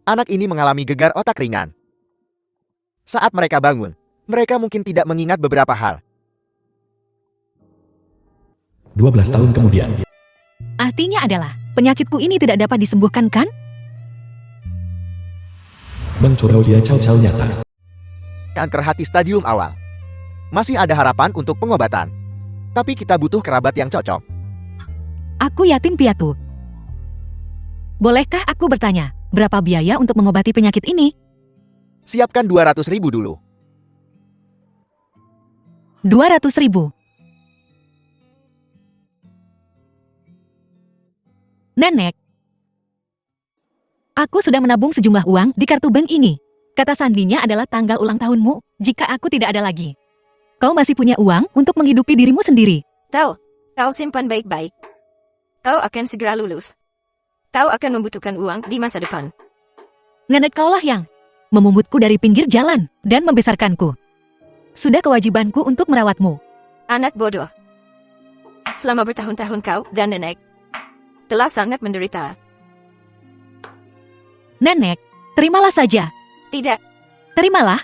Anak ini mengalami gegar otak ringan. Saat mereka bangun, mereka mungkin tidak mengingat beberapa hal. 12 tahun kemudian. Artinya adalah, penyakitku ini tidak dapat disembuhkan kan? Bang Corau dia Cao nyata. Kanker hati stadium awal. Masih ada harapan untuk pengobatan. Tapi kita butuh kerabat yang cocok. Aku yatim piatu. Bolehkah aku bertanya, berapa biaya untuk mengobati penyakit ini? Siapkan 200.000 dulu. 200.000. Nenek, aku sudah menabung sejumlah uang di kartu bank ini. Kata sandinya adalah tanggal ulang tahunmu, jika aku tidak ada lagi. Kau masih punya uang untuk menghidupi dirimu sendiri. Tahu, kau simpan baik-baik. Kau akan segera lulus. Kau akan membutuhkan uang di masa depan. Nenek kaulah yang memungutku dari pinggir jalan dan membesarkanku. Sudah kewajibanku untuk merawatmu. Anak bodoh. Selama bertahun-tahun kau dan nenek telah sangat menderita. Nenek, terimalah saja. Tidak, Terimalah.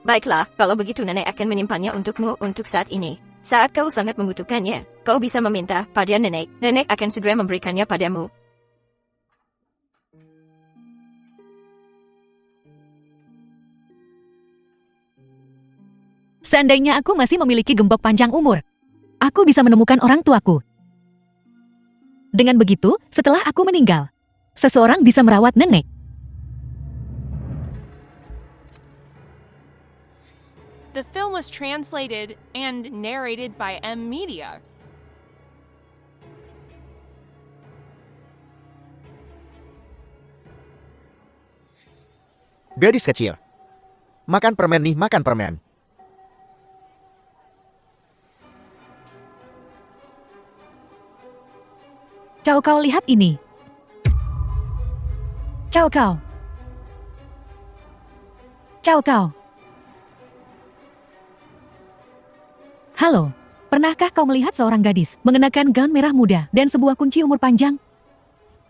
baiklah, kalau begitu nenek akan menyimpannya untukmu untuk saat ini. Saat kau sangat membutuhkannya, kau bisa meminta pada nenek. Nenek akan segera memberikannya padamu. Seandainya aku masih memiliki gembok panjang umur, aku bisa menemukan orang tuaku. Dengan begitu, setelah aku meninggal, seseorang bisa merawat nenek. The film was translated and narrated by M Media. Gadis kecil. Makan permen nih, makan permen. Cao kau lihat ini. Cao kau. Cao kau. Halo, pernahkah kau melihat seorang gadis mengenakan gaun merah muda dan sebuah kunci umur panjang?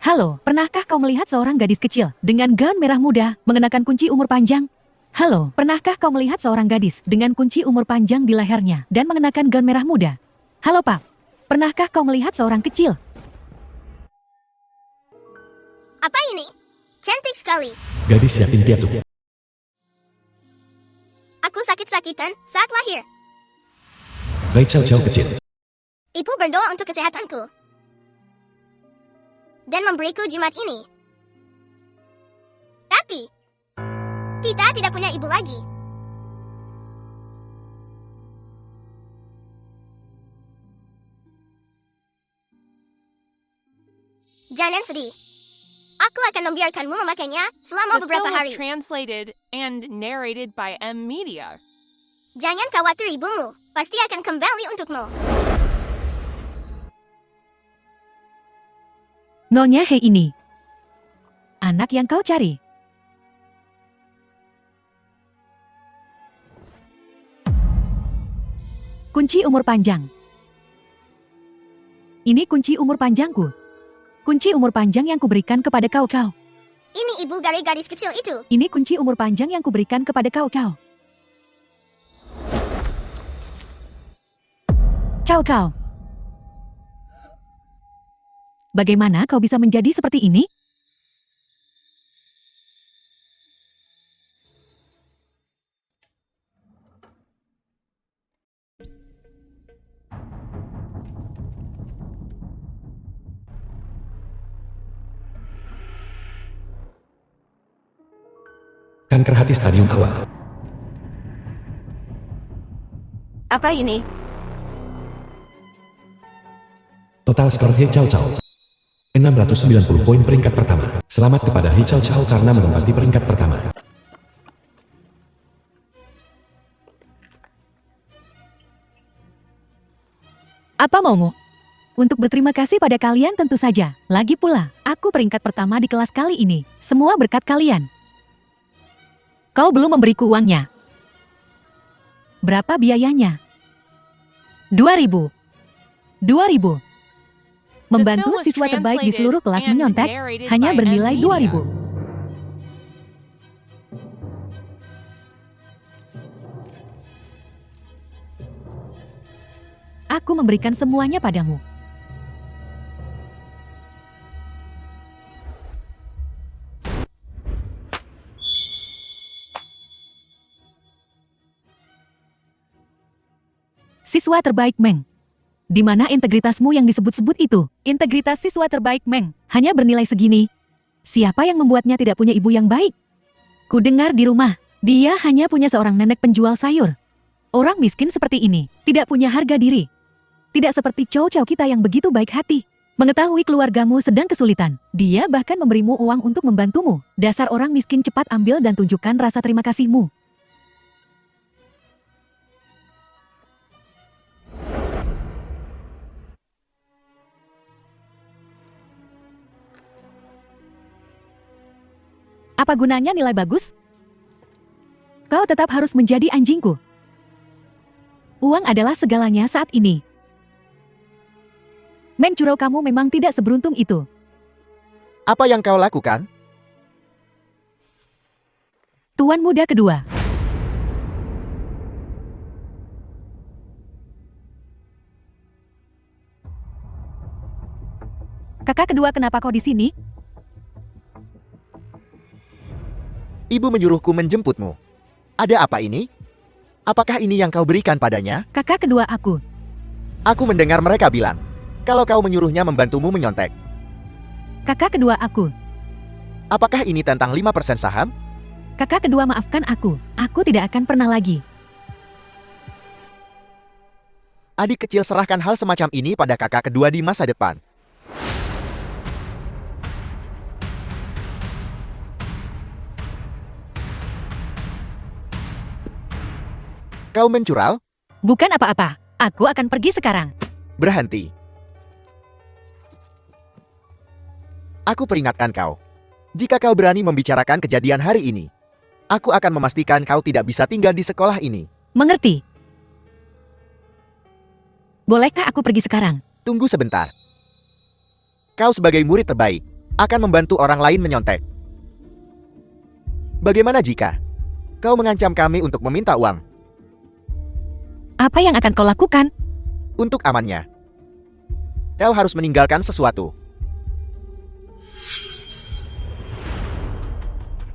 Halo, pernahkah kau melihat seorang gadis kecil dengan gaun merah muda mengenakan kunci umur panjang? Halo, pernahkah kau melihat seorang gadis dengan kunci umur panjang di lehernya dan mengenakan gaun merah muda? Halo Pak, pernahkah kau melihat seorang kecil? Apa ini? Cantik sekali. Gadis yatim piatu. Aku sakit-sakitan saat lahir. Rai Cao kecil. Ibu berdoa untuk kesehatanku. Dan memberiku jimat ini. Tapi, kita tidak punya ibu lagi. Jangan sedih. Aku akan membiarkanmu memakainya selama The beberapa film was hari. translated and narrated by M Media. Jangan khawatir, ibumu pasti akan kembali untukmu. Nyonya Hei ini. Anak yang kau cari. Kunci umur panjang. Ini kunci umur panjangku. Kunci umur panjang yang kuberikan kepada kau. Ini ibu dari gadis kecil itu. Ini kunci umur panjang yang kuberikan kepada kau. Kau. Bagaimana kau bisa menjadi seperti ini? Kanker hati stadium awal. Apa ini? Total skor He Cao 690 poin peringkat pertama. Selamat kepada He Cao karena menempati peringkat pertama. Apa maumu? Untuk berterima kasih pada kalian tentu saja. Lagi pula, aku peringkat pertama di kelas kali ini. Semua berkat kalian. Kau belum memberiku uangnya. Berapa biayanya? 2.000. 2.000. Membantu siswa terbaik di seluruh kelas menyontek hanya bernilai 2.000. Aku memberikan semuanya padamu. Siswa terbaik Meng. Di mana integritasmu yang disebut-sebut itu? Integritas siswa terbaik Meng hanya bernilai segini. Siapa yang membuatnya tidak punya ibu yang baik? Ku dengar di rumah, dia hanya punya seorang nenek penjual sayur. Orang miskin seperti ini tidak punya harga diri. Tidak seperti Chow Chow kita yang begitu baik hati. Mengetahui keluargamu sedang kesulitan, dia bahkan memberimu uang untuk membantumu. Dasar orang miskin, cepat ambil dan tunjukkan rasa terima kasihmu. Apa gunanya nilai bagus? Kau tetap harus menjadi anjingku. Uang adalah segalanya saat ini. Meng Curau, kamu memang tidak seberuntung itu. Apa yang kau lakukan? Tuan muda kedua. Kakak kedua, kenapa kau di sini? Ibu menyuruhku menjemputmu. Ada apa ini? Apakah ini yang kau berikan padanya? Kakak kedua aku. Aku mendengar mereka bilang, kalau kau menyuruhnya membantumu menyontek. Kakak kedua aku. Apakah ini tentang 5% saham? Kakak kedua, maafkan aku. Aku tidak akan pernah lagi. Adik kecil, serahkan hal semacam ini pada kakak kedua di masa depan. Kau mencurau? Bukan apa-apa. Aku akan pergi sekarang. Berhenti. Aku peringatkan kau. Jika kau berani membicarakan kejadian hari ini, aku akan memastikan kau tidak bisa tinggal di sekolah ini. Mengerti? Bolehkah aku pergi sekarang? Tunggu sebentar. Kau sebagai murid terbaik akan membantu orang lain menyontek. Bagaimana jika kau mengancam kami untuk meminta uang? Apa yang akan kau lakukan? Untuk amannya, kau harus meninggalkan sesuatu.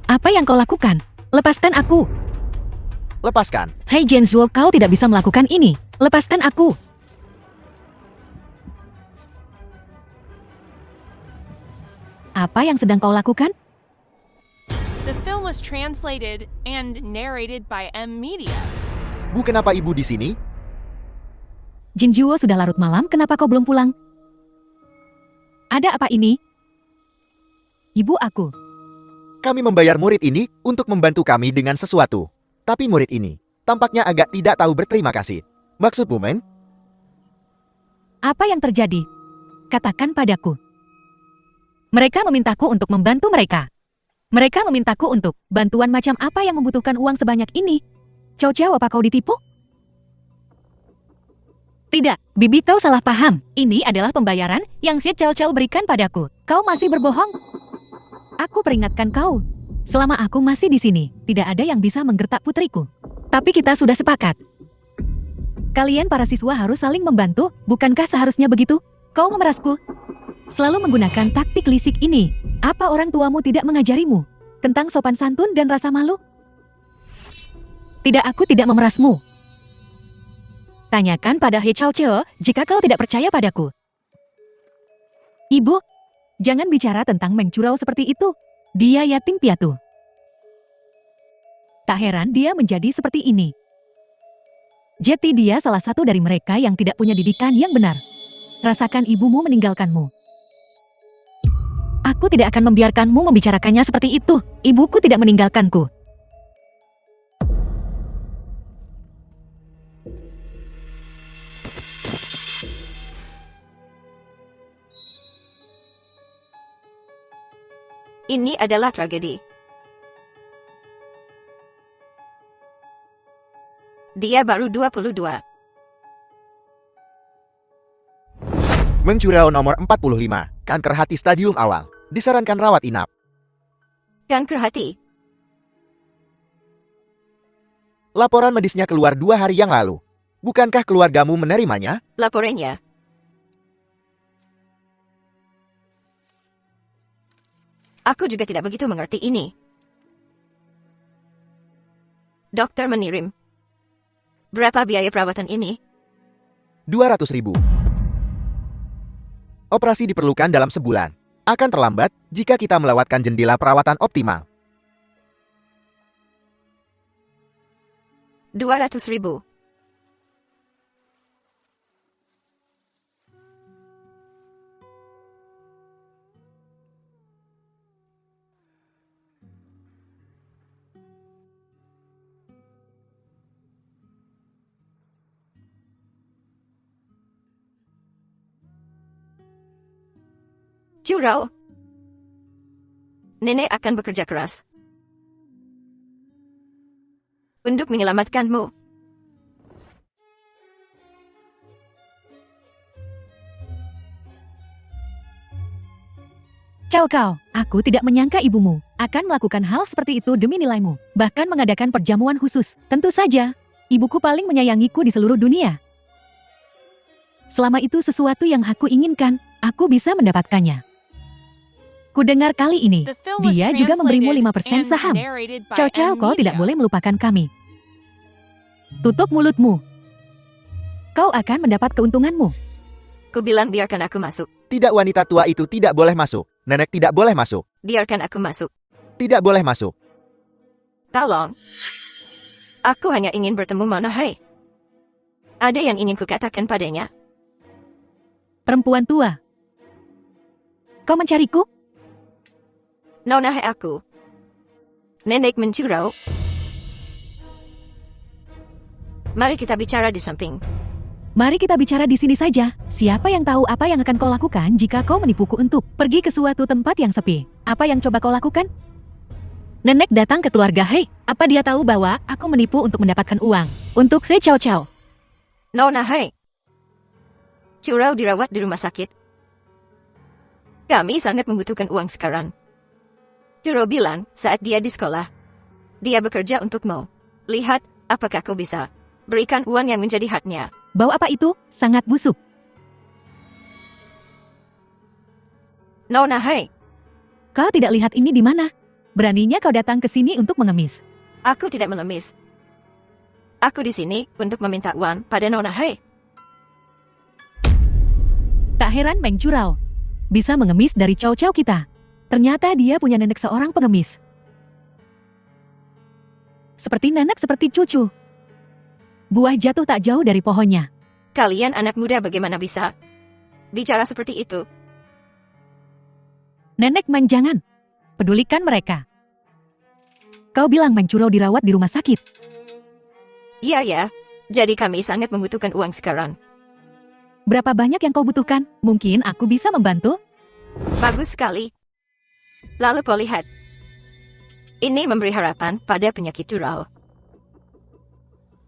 Apa yang kau lakukan? Lepaskan aku. Lepaskan. Hei Zhenzuo, kau tidak bisa melakukan ini. Lepaskan aku. Apa yang sedang kau lakukan? The film was translated and narrated by M Media. Bu, kenapa ibu di sini? Jinjuo, sudah larut malam, kenapa kau belum pulang? Ada apa ini? Ibu aku. Kami membayar murid ini untuk membantu kami dengan sesuatu. Tapi murid ini tampaknya agak tidak tahu berterima kasih. Maksudmu, Meng? Apa yang terjadi? Katakan padaku. Mereka memintaku untuk membantu mereka. Mereka memintaku untuk bantuan macam apa yang membutuhkan uang sebanyak ini? Chow Chow, apa kau ditipu? Tidak, bibi, kau salah paham. Ini adalah pembayaran yang Hit Chow Chow berikan padaku. Kau masih berbohong? Aku peringatkan kau. Selama aku masih di sini, tidak ada yang bisa menggertak putriku. Tapi kita sudah sepakat. Kalian para siswa harus saling membantu, bukankah seharusnya begitu? Kau memerasku. Selalu menggunakan taktik lisik ini. Apa orang tuamu tidak mengajarimu tentang sopan santun dan rasa malu? Tidak, aku tidak memerasmu. Tanyakan pada He Chao Cheo jika kau tidak percaya padaku. Ibu, jangan bicara tentang Meng Curau seperti itu. Dia yatim piatu. Tak heran dia menjadi seperti ini. Jadi dia salah satu dari mereka yang tidak punya didikan yang benar. Rasakan ibumu meninggalkanmu. Aku tidak akan membiarkanmu membicarakannya seperti itu. Ibuku tidak meninggalkanku. Ini adalah tragedi. Dia baru 22. Mencurau nomor 45, kanker hati stadium awal. Disarankan rawat inap. Kanker hati. Laporan medisnya keluar 2 hari yang lalu. Bukankah keluargamu menerimanya? Laporannya. Aku juga tidak begitu mengerti ini. Dokter mengirim. Berapa biaya perawatan ini? 200.000. Operasi diperlukan dalam sebulan. Akan terlambat jika kita melewatkan jendela perawatan optimal. 200.000. Curau. Nenek akan bekerja keras untuk menyelamatkanmu. Cao Cao, aku tidak menyangka ibumu akan melakukan hal seperti itu demi nilaimu. Bahkan mengadakan perjamuan khusus. Tentu saja, ibuku paling menyayangiku di seluruh dunia. Selama itu sesuatu yang aku inginkan, aku bisa mendapatkannya. Kudengar kali ini, The film was dia juga memberimu translated 5% and saham. narrated by Cao Cao, M kau tidak Media. boleh melupakan kami. Tutup mulutmu. Kau akan mendapat keuntunganmu. Ku bilang biarkan aku masuk. Tidak, wanita tua itu tidak boleh masuk. Nenek tidak boleh masuk. Biarkan aku masuk. Tidak boleh masuk. Tolong. Aku hanya ingin bertemu Mona Hai. Ada yang ingin kukatakan padanya. Perempuan tua. Kau mencariku? Nona Hai aku. Nenek mencurau. Mari kita bicara di samping. Mari kita bicara di sini saja. Siapa yang tahu apa yang akan kau lakukan jika kau menipuku untuk pergi ke suatu tempat yang sepi? Apa yang coba kau lakukan? Nenek datang ke keluarga Hei. Apa dia tahu bahwa aku menipu untuk mendapatkan uang? Untuk Hei Cao Cao. Nona Hai. Curau dirawat di rumah sakit. Kami sangat membutuhkan uang sekarang. Curau bilang saat dia di sekolah. Dia bekerja untukmu. Lihat, apakah kau bisa berikan uang yang menjadi haknya. Bau apa itu? Sangat busuk. Nona Hai. Kau tidak lihat ini di mana? Beraninya kau datang ke sini untuk mengemis. Aku tidak mengemis. Aku di sini untuk meminta uang pada Nona Hai. Tak heran Meng Curau bisa mengemis dari Cao Cao kita. Ternyata dia punya nenek seorang pengemis. Seperti nenek seperti cucu. Buah jatuh tak jauh dari pohonnya. Kalian anak muda bagaimana bisa bicara seperti itu? Nenek Meng, jangan. Pedulikan mereka. Kau bilang Meng Curau dirawat di rumah sakit. Iya ya. Jadi kami sangat membutuhkan uang sekarang. Berapa banyak yang kau butuhkan? Mungkin aku bisa membantu? Bagus sekali. Lalu kau lihat. Ini memberi harapan pada penyakit curau.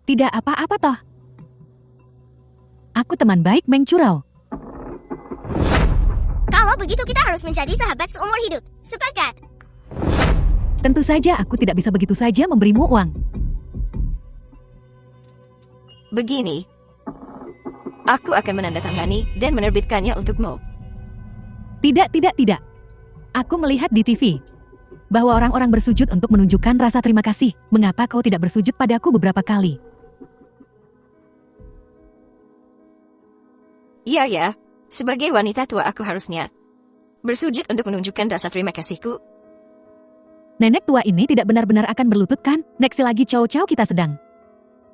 Tidak apa-apa toh. Aku teman baik Meng Curau. Kalau begitu kita harus menjadi sahabat seumur hidup. Sepakat. Tentu saja aku tidak bisa begitu saja memberimu uang. Begini. Aku akan menandatangani dan menerbitkannya untukmu. Tidak. Aku melihat di TV bahwa orang-orang bersujud untuk menunjukkan rasa terima kasih. Mengapa kau tidak bersujud padaku beberapa kali? Iya ya. Sebagai wanita tua aku harusnya bersujud untuk menunjukkan rasa terima kasihku. Nenek tua ini tidak benar-benar akan berlutut kan? Next lagi Cao Cao kita sedang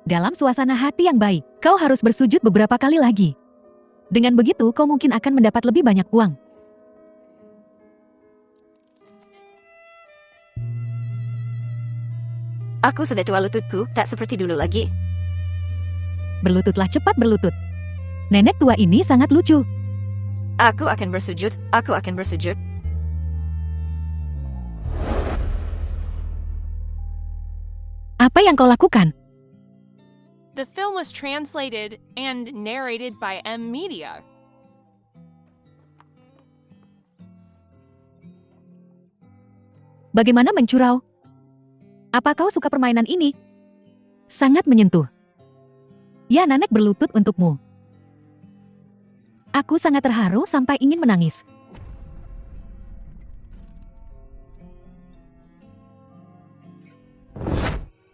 dalam suasana hati yang baik. Kau harus bersujud beberapa kali lagi. Dengan begitu kau mungkin akan mendapat lebih banyak uang. Aku sudah tua, lututku tak seperti dulu lagi. Berlututlah, cepat berlutut. Nenek tua ini sangat lucu. Aku akan bersujud. Aku akan bersujud. Apa yang kau lakukan? The film was translated and narrated by M Media. Bagaimana mencurau? Apa kau suka permainan ini? Sangat menyentuh. Ya, Nanek berlutut untukmu. Aku sangat terharu sampai ingin menangis.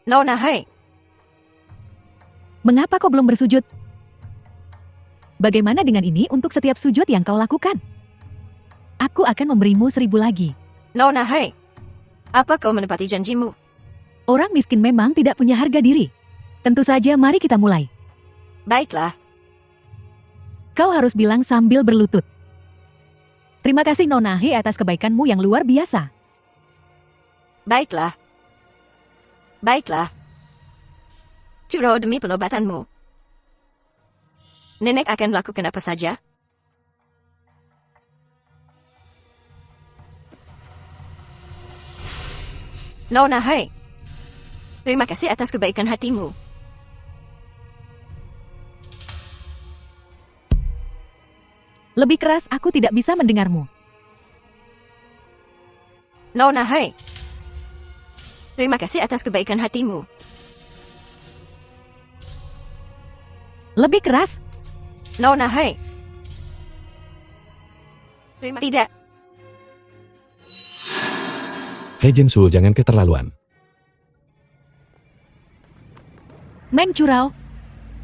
Nona, hai. Mengapa kau belum bersujud? Bagaimana dengan ini untuk setiap sujud yang kau lakukan? Aku akan memberimu 1000 lagi. Nona, hai. Apa kau menepati janjimu? Orang miskin memang tidak punya harga diri. Tentu saja, mari kita mulai. Baiklah. Kau harus bilang sambil berlutut. Terima kasih Nona He atas kebaikanmu yang luar biasa. Baiklah. Baiklah. Curau demi penobatanmu. Nenek akan lakukan apa saja? Nona, hai. Terima kasih atas kebaikan hatimu. Lebih keras, aku tidak bisa mendengarmu. Nona, hai. Terima kasih atas kebaikan hatimu. Lebih keras. Nona, hai. Tidak. Hei Jinsu, jangan keterlaluan. Mencurau.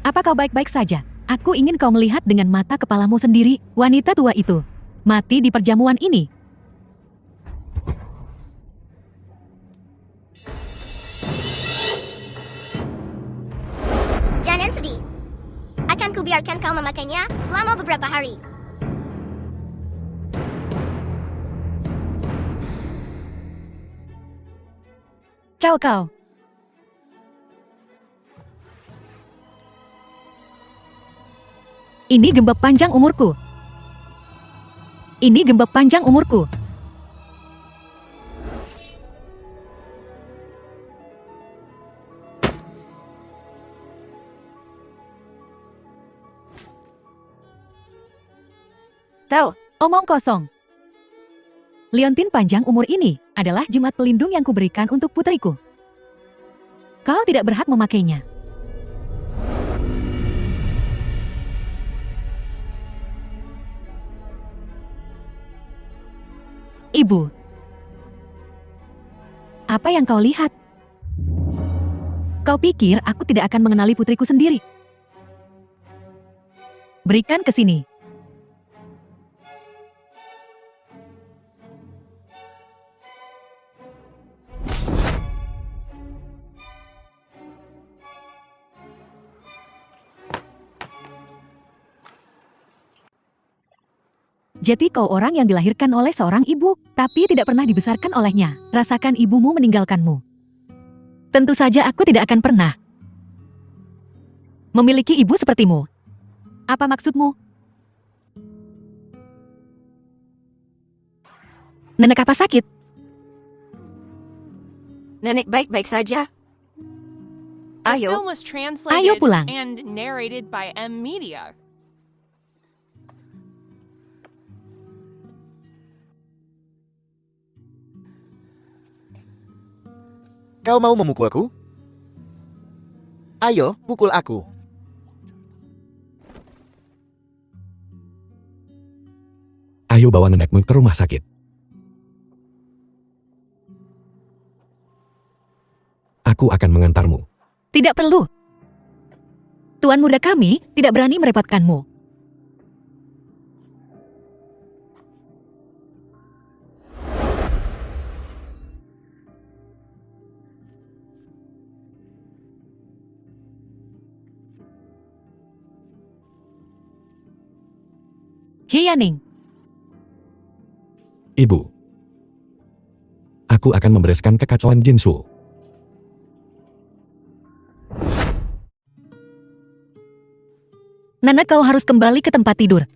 Apa kau baik-baik saja? Aku ingin kau melihat dengan mata kepalamu sendiri, wanita tua itu. Mati di perjamuan ini. Jangan sedih. Akan kubiarkan kau memakainya selama beberapa hari. Ciao kau. Ini gembok panjang umurku. Ini gembok panjang umurku. Tahu. Omong kosong. Liontin panjang umur ini adalah jimat pelindung yang kuberikan untuk putriku. Kau tidak berhak memakainya. Ibu, apa yang kau lihat? Kau pikir aku tidak akan mengenali putriku sendiri? Berikan ke sini. Jadi kau orang yang dilahirkan oleh seorang ibu, tapi tidak pernah dibesarkan olehnya. Rasakan ibumu meninggalkanmu. Tentu saja aku tidak akan pernah memiliki ibu sepertimu. Apa maksudmu? Nenek apa sakit? Nenek baik-baik saja. The Ayo. film was translated Ayo pulang. and narrated by M Media. Kau mau memukulku? Ayo, pukul aku. Ayo bawa nenekmu ke rumah sakit. Aku akan mengantarmu. Tidak perlu. Tuan muda kami tidak berani merepotkanmu. Hianing. Ibu. Aku akan membereskan kekacauan Jinsu. Nana, kau harus kembali ke tempat tidur.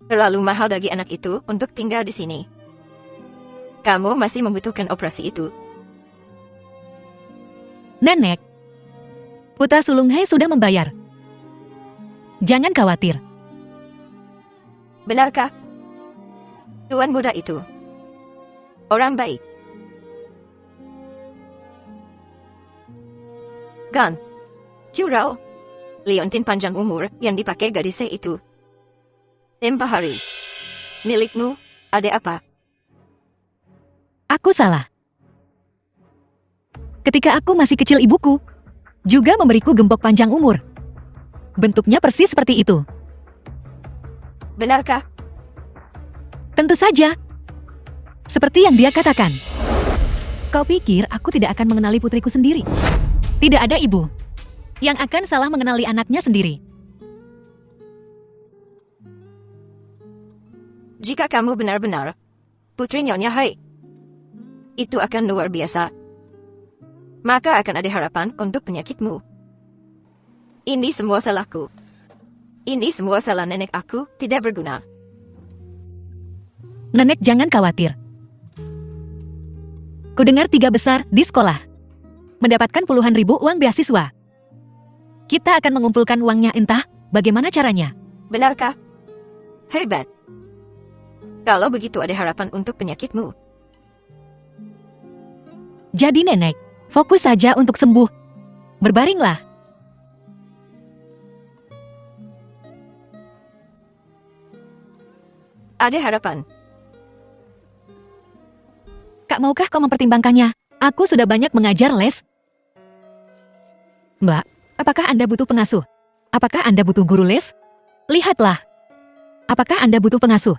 Terlalu mahal bagi anak itu untuk tinggal di sini. Kamu masih membutuhkan operasi itu. Nenek, putra sulung Hei sudah membayar. Jangan khawatir. Benarkah? Tuan muda itu. orang baik. Gan. Curau. Liontin panjang umur yang dipakai gadisnya itu. Tempa hari. Milikmu, ada apa? Aku salah. Ketika aku masih kecil ibuku juga memberiku gembok panjang umur. Bentuknya persis seperti itu. Benarkah? Tentu saja. Seperti yang dia katakan. Kau pikir aku tidak akan mengenali putriku sendiri? Tidak ada ibu yang akan salah mengenali anaknya sendiri. Jika kamu benar-benar putri Nyonya Hai, itu akan luar biasa. Maka akan ada harapan untuk penyakitmu. Ini semua salahku. Ini semua salah nenek aku, tidak berguna. Nenek, jangan khawatir. Kudengar 3 besar di sekolah mendapatkan puluhan ribu uang beasiswa. Kita akan mengumpulkan uangnya, entah bagaimana caranya. Benarkah? Hebat. Kalau begitu ada harapan untuk penyakitmu. Jadi nenek, fokus saja untuk sembuh. Berbaringlah. Ada harapan. Kak, maukah kau mempertimbangkannya? Aku sudah banyak mengajar les. Mbak, apakah Anda butuh pengasuh? Apakah Anda butuh guru les? Lihatlah. Apakah Anda butuh pengasuh?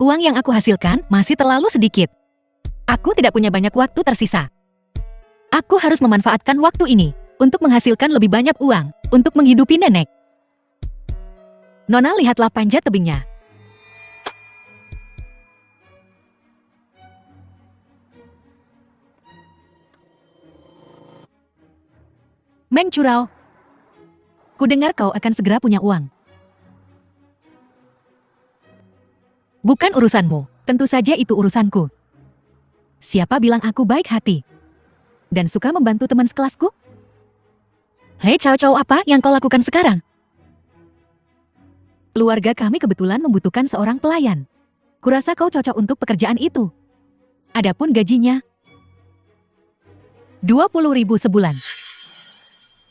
Uang yang aku hasilkan masih terlalu sedikit. Aku tidak punya banyak waktu tersisa. Aku harus memanfaatkan waktu ini untuk menghasilkan lebih banyak uang untuk menghidupi nenek. Nona, lihatlah panjat tebingnya. Meng Curau, kudengar kau akan segera punya uang. Bukan urusanmu, tentu saja itu urusanku. Siapa bilang aku baik hati dan suka membantu teman sekelasku? Hei Cao Cao, apa yang kau lakukan sekarang? Keluarga kami kebetulan membutuhkan seorang pelayan. Kurasa kau cocok untuk pekerjaan itu. Adapun gajinya, 20.000 sebulan.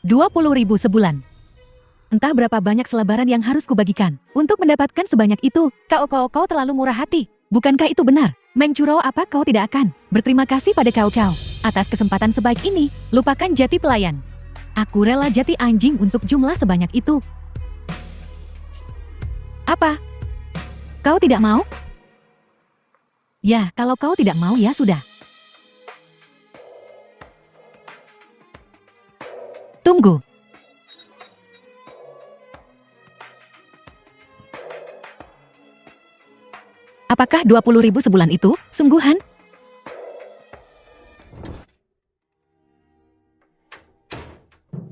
20.000 sebulan. Entah berapa banyak selebaran yang harus kubagikan untuk mendapatkan sebanyak itu. Kau terlalu murah hati. Bukankah itu benar? Meng Curau, apa kau tidak akan berterima kasih pada Cao Cao atas kesempatan sebaik ini? Lupakan jati pelayan. Aku rela jati anjing untuk jumlah sebanyak itu. Apa? Kau tidak mau? Ya, kalau kau tidak mau ya sudah. Tunggu. Apakah 20.000 sebulan itu sungguhan?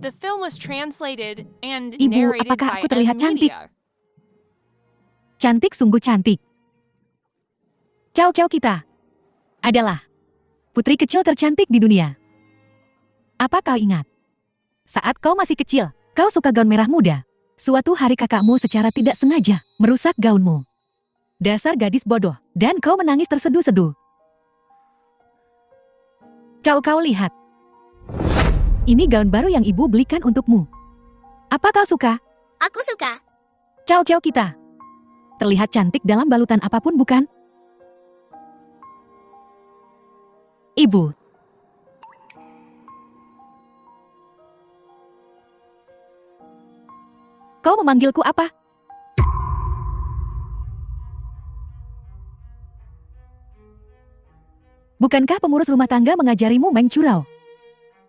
The film was translated and Ibu, narrated apakah by aku terlihat M cantik? Media. Cantik, sungguh cantik. Cao Cao kita adalah putri kecil tercantik di dunia. Apa kau ingat? Saat kau masih kecil, kau suka gaun merah muda. Suatu hari kakakmu secara tidak sengaja merusak gaunmu. Dasar gadis bodoh, dan kau menangis terseduh-seduh. Kau lihat. Ini gaun baru yang ibu belikan untukmu. Apa kau suka? Aku suka. Cao kita terlihat cantik dalam balutan apapun, bukan? Ibu. Kau memanggilku apa? Bukankah pengurus rumah tangga mengajarimu, Meng Curau,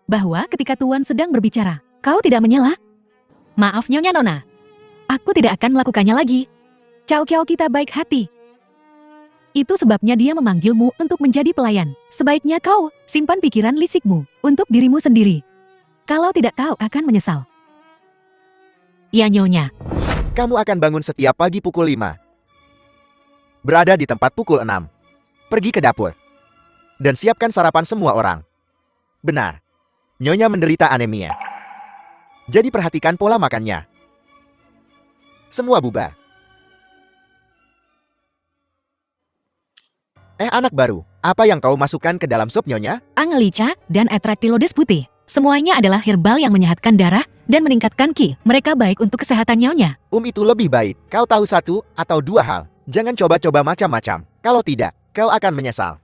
bahwa ketika Tuan sedang berbicara, kau tidak menyela? Maaf Nyonya Nona, aku tidak akan melakukannya lagi. Cao kita baik hati. Itu sebabnya dia memanggilmu untuk menjadi pelayan. Sebaiknya kau simpan pikiran lisikmu untuk dirimu sendiri. Kalau tidak, kau akan menyesal. Ya Nyonya. Kamu akan bangun setiap pagi pukul 5. Berada di tempat pukul 6. Pergi ke dapur. Dan siapkan sarapan semua orang. Benar. Nyonya menderita anemia. Jadi perhatikan pola makannya. Semua bubar. Anak baru, apa yang kau masukkan ke dalam sup Nyonya? Angelica dan Atraktilodes putih. Semuanya adalah herbal yang menyehatkan darah dan meningkatkan ki. Mereka baik untuk kesehatan Nyonya. Itu lebih baik. Kau tahu satu atau dua hal. Jangan coba-coba macam-macam. Kalau tidak, kau akan menyesal.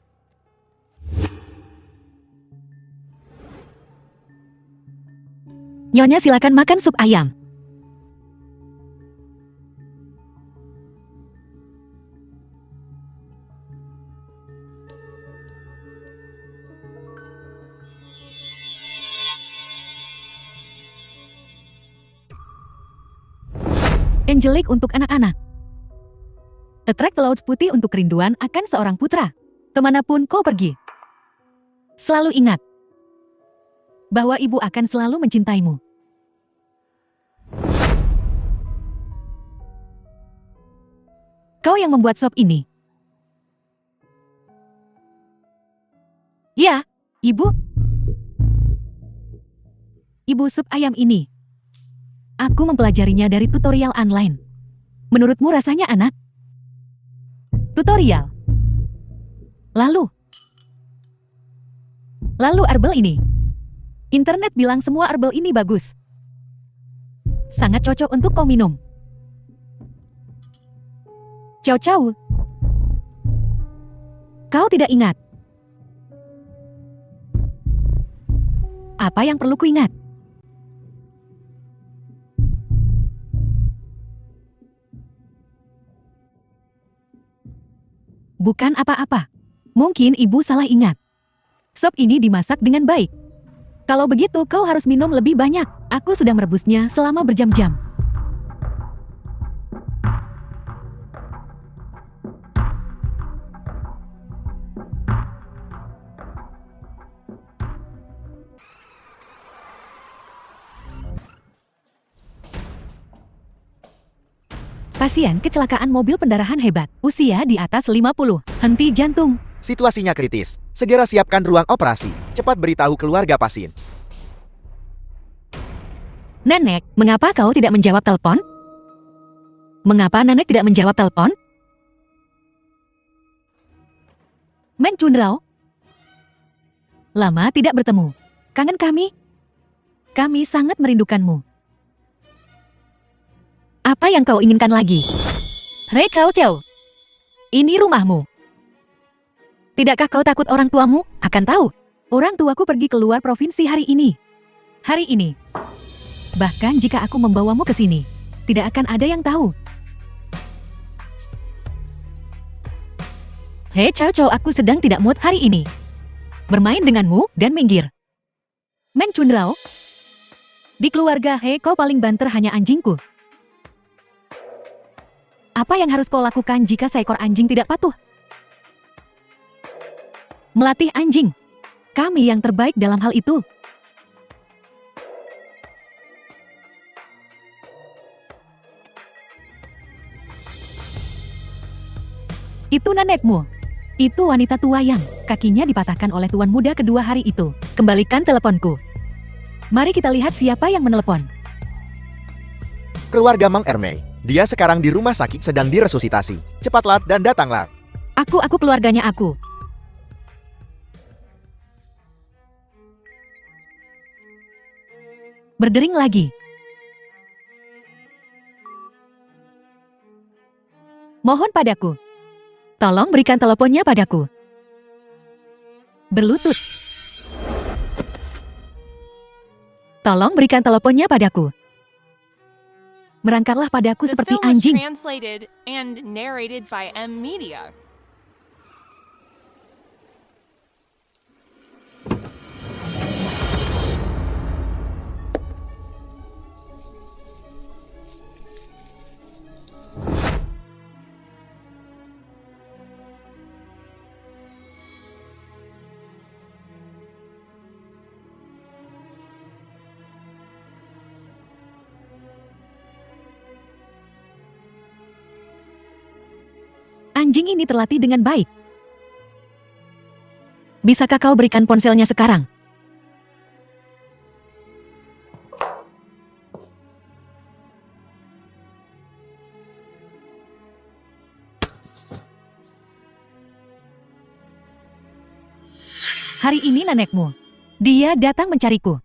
Nyonya silakan makan sup ayam. Angelic untuk anak-anak. Attract Clouds putih untuk kerinduan akan seorang putra. Kemanapun kau pergi. Selalu ingat bahwa ibu akan selalu mencintaimu. Kau yang membuat sop ini. Ya, ibu. Ibu sup ayam ini. Aku mempelajarinya dari tutorial online. Menurutmu rasanya anak? Tutorial. Lalu herbal ini. Internet bilang semua herbal ini bagus. Sangat cocok untuk kau minum. Ciao. Kau tidak ingat? Apa yang perlu kuingat? Bukan apa-apa. Mungkin ibu salah ingat. Sop ini dimasak dengan baik. Kalau begitu kau harus minum lebih banyak. Aku sudah merebusnya selama berjam-jam. Pasien kecelakaan mobil pendarahan hebat. Usia di atas 50. Henti jantung. Situasinya kritis. Segera siapkan ruang operasi. Cepat beritahu keluarga pasien. Nenek, mengapa kau tidak menjawab telepon? Mengapa Nenek tidak menjawab telepon? Mencundrau. Lama tidak bertemu. Kangen kami? Kami sangat merindukanmu. Apa yang kau inginkan lagi? Hei Cao. Ini rumahmu. Tidakkah kau takut orang tuamu akan tahu? Orang tuaku pergi keluar provinsi hari ini. Hari ini. Bahkan jika aku membawamu ke sini, tidak akan ada yang tahu. Hei Cao, aku sedang tidak mood hari ini. Bermain denganmu dan minggir. Mencundrau. Di keluarga Hei kau paling banter hanya anjingku. Apa yang harus kau lakukan jika seekor anjing tidak patuh? Melatih anjing. Kami yang terbaik dalam hal itu. Itu nenekmu. Itu wanita tua yang kakinya dipatahkan oleh tuan muda kedua hari itu. Kembalikan teleponku. Mari kita lihat siapa yang menelepon. Keluarga Mang Ermei. Dia sekarang di rumah sakit sedang diresusitasi. Cepatlah dan datanglah. Aku keluarganya aku. Berdering lagi. Mohon padaku. Tolong berikan teleponnya padaku. Berlutut. Tolong berikan teleponnya padaku. Merangkarlah padaku The seperti film was anjing. translated and narrated by M Media. Anjing ini terlatih dengan baik. Bisakah kau berikan ponselnya sekarang? Hari ini nenekmu. Dia datang mencariku.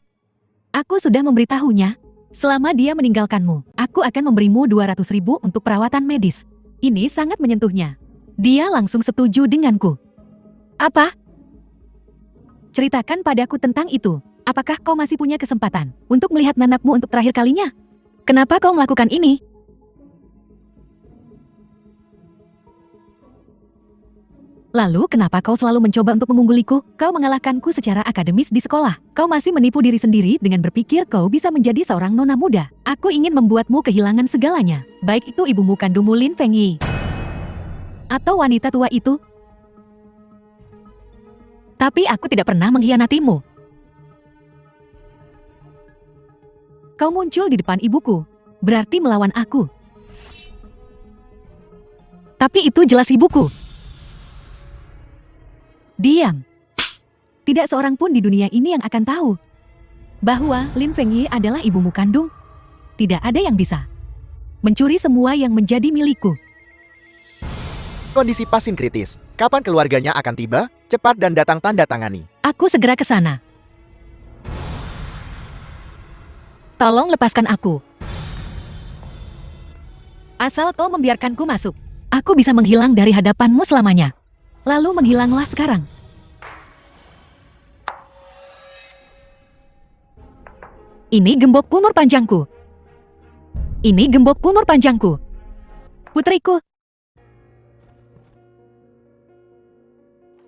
Aku sudah memberitahunya. Selama dia meninggalkanmu, aku akan memberimu 200.000 untuk perawatan medis. Ini sangat menyentuhnya. Dia langsung setuju denganku. Apa? Ceritakan padaku tentang itu. Apakah kau masih punya kesempatan untuk melihat nanakmu untuk terakhir kalinya? Kenapa kau melakukan ini? Lalu kenapa kau selalu mencoba untuk mengungguliku? Kau mengalahkanku secara akademis di sekolah. Kau masih menipu diri sendiri dengan berpikir kau bisa menjadi seorang nona muda. Aku ingin membuatmu kehilangan segalanya. Baik itu ibumu kandungmu Lin Fengyi atau wanita tua itu. Tapi aku tidak pernah mengkhianatimu. Kau muncul di depan ibuku, berarti melawan aku. Tapi itu jelas ibuku. Diam. Tidak seorang pun di dunia ini yang akan tahu bahwa Lin Fengyi adalah ibumu kandung. Tidak ada yang bisa mencuri semua yang menjadi milikku. Kondisi pasien kritis. Kapan keluarganya akan tiba? Cepat dan datang tanda tangani. Aku segera ke sana. Tolong lepaskan aku. Asal kau membiarkanku masuk, aku bisa menghilang dari hadapanmu selamanya. Lalu menghilanglah sekarang. Ini gembok umur panjangku. Ini gembok umur panjangku. Putriku.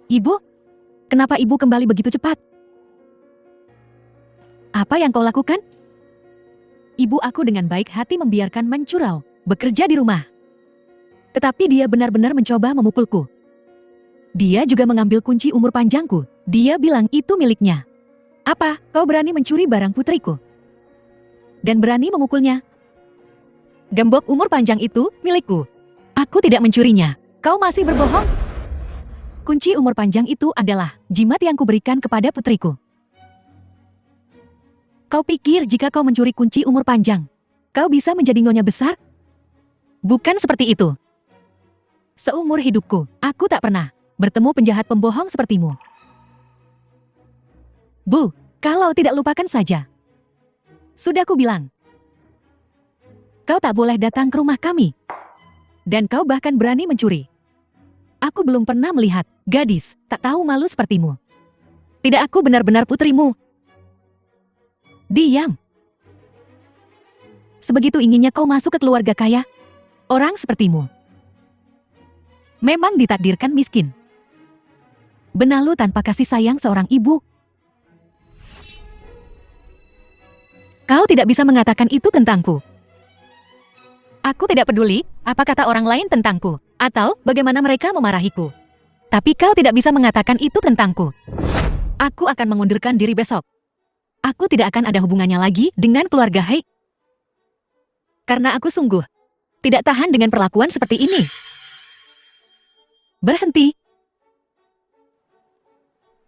Ibu? Kenapa ibu kembali begitu cepat? Apa yang kau lakukan? Ibu aku dengan baik hati membiarkan Mencurau bekerja di rumah. Tetapi dia benar-benar mencoba memukulku. Dia juga mengambil kunci umur panjangku. Dia bilang itu miliknya. Apa, kau berani mencuri barang putriku? Dan berani memukulnya? Gembok umur panjang itu milikku. Aku tidak mencurinya. Kau masih berbohong? Kunci umur panjang itu adalah jimat yang kuberikan kepada putriku. Kau pikir jika kau mencuri kunci umur panjang, kau bisa menjadi nyonya besar? Bukan seperti itu. Seumur hidupku, aku tak pernah bertemu penjahat pembohong sepertimu. Bu, kalau tidak lupakan saja. Sudah ku bilang. Kau tak boleh datang ke rumah kami. Dan kau bahkan berani mencuri. Aku belum pernah melihat gadis tak tahu malu sepertimu. Tidak, aku benar-benar putrimu. Diam. Sebegitu inginnya kau masuk ke keluarga kaya. Orang sepertimu memang ditakdirkan miskin. Benalu tanpa kasih sayang seorang ibu. Kau tidak bisa mengatakan itu tentangku. Aku tidak peduli apa kata orang lain tentangku, atau bagaimana mereka memarahiku. Tapi kau tidak bisa mengatakan itu tentangku. Aku akan mengundurkan diri besok. Aku tidak akan ada hubungannya lagi dengan keluarga Hai. Karena aku sungguh tidak tahan dengan perlakuan seperti ini. Berhenti.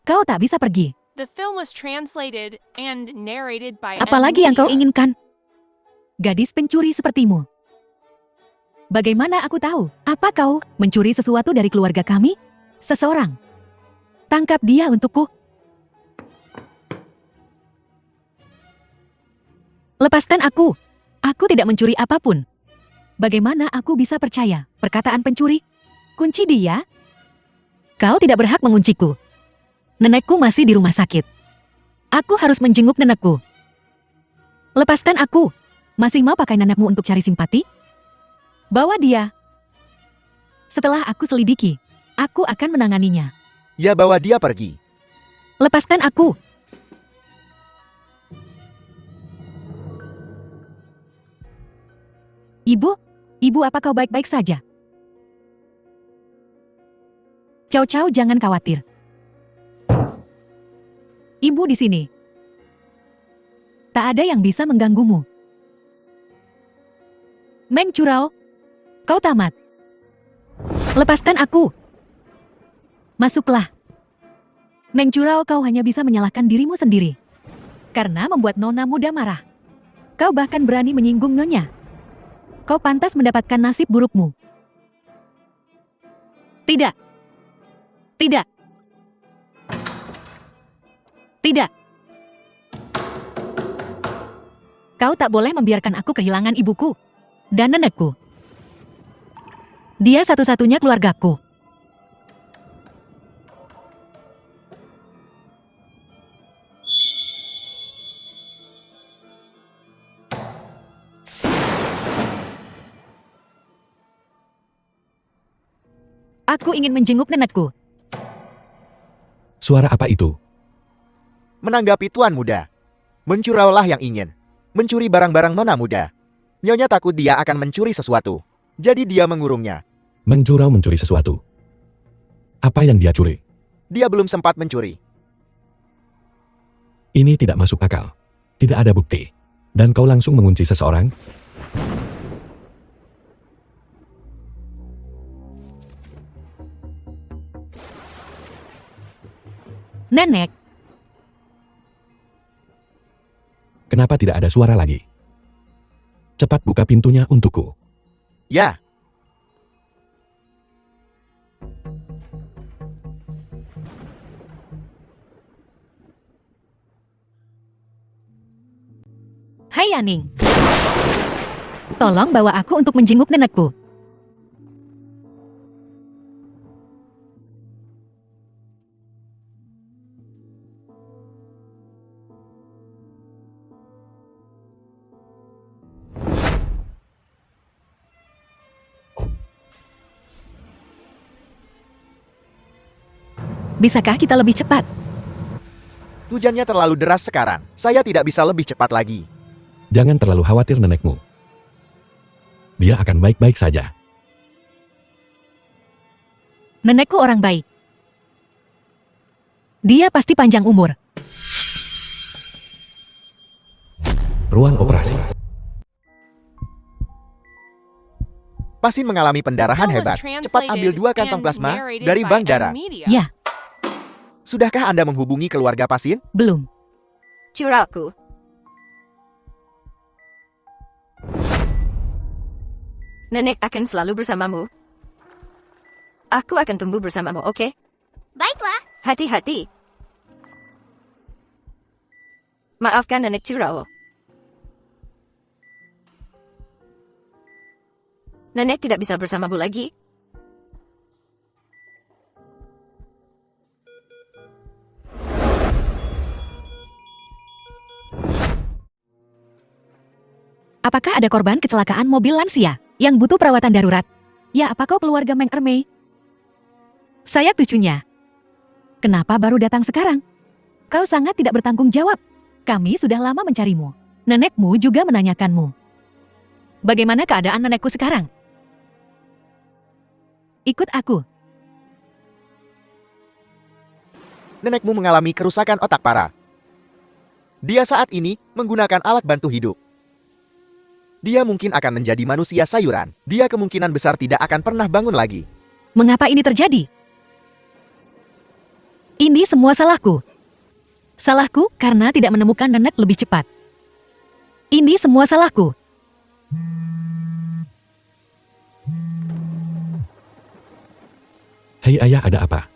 Kau tak bisa pergi. The film was translated and narrated by Apalagi yang kau M. Media. inginkan? Gadis pencuri sepertimu. Bagaimana aku tahu? Apa kau mencuri sesuatu dari keluarga kami? Seseorang. Tangkap dia untukku. Lepaskan aku. Aku tidak mencuri apapun. Bagaimana aku bisa percaya perkataan pencuri? Kunci dia? Kau tidak berhak mengunciku. Nenekku masih di rumah sakit. Aku harus menjenguk nenekku. Lepaskan aku. Masih mau pakai nenekmu untuk cari simpati? Bawa dia. Setelah aku selidiki, aku akan menanganinya. Ya, bawa dia pergi. Lepaskan aku. Ibu apa kau baik-baik saja? Chow, jangan khawatir. Ibu di sini. Tak ada yang bisa mengganggumu. Mencurau, kau tamat. Lepaskan aku. Masuklah. Mencurau, kau hanya bisa menyalahkan dirimu sendiri. Karena membuat nona muda marah. Kau bahkan berani menyinggung nyonya. Kau pantas mendapatkan nasib burukmu. Tidak. Tidak. Tidak. Kau tak boleh membiarkan aku kehilangan ibuku dan nenekku. Dia satu-satunya keluargaku. Aku ingin menjenguk nenekku. Suara apa itu? Menanggapi Tuan Muda. Mencuraulah yang ingin. Mencuri barang-barang mana muda. Nyonya takut dia akan mencuri sesuatu. Jadi dia mengurungnya. Menjurau mencuri sesuatu. Apa yang dia curi? Dia belum sempat mencuri. Ini tidak masuk akal. Tidak ada bukti. Dan kau langsung mengunci seseorang? Nenek, Kenapa tidak ada suara lagi? Cepat buka pintunya untukku. Ya, hai Yaning. Tolong bawa aku untuk menjenguk nenekku. Bisakah kita lebih cepat? hujannya terlalu deras sekarang. Saya tidak bisa lebih cepat lagi. Jangan terlalu khawatir nenekmu. Dia akan baik-baik saja. Nenekku orang baik. Dia pasti panjang umur. Ruang operasi. Pasien mengalami pendarahan Film was hebat. Cepat ambil 2 kantong translated plasma and narrated dari by bank M darah. Media. Ya, Sudahkah Anda menghubungi keluarga pasien? belum. Curauku. Nenek akan selalu bersamamu. Aku akan tumbuh bersamamu, oke? Baiklah. Hati-hati. Maafkan nenek curau. Nenek tidak bisa bersamamu lagi. Apakah ada korban kecelakaan mobil lansia yang butuh perawatan darurat? Ya, apa kau keluarga Meng Ermei? Saya cucunya. Kenapa baru datang sekarang? Kau sangat tidak bertanggung jawab. Kami sudah lama mencarimu. Nenekmu juga menanyakanmu. Bagaimana keadaan nenekku sekarang? Ikut aku. Nenekmu mengalami kerusakan otak parah. Dia saat ini menggunakan alat bantu hidup. Dia mungkin akan menjadi manusia sayuran. Dia kemungkinan besar tidak akan pernah bangun lagi. Mengapa ini terjadi? Ini semua salahku. Salahku karena tidak menemukan nenek lebih cepat. Ini semua salahku. Hei ayah, ada apa?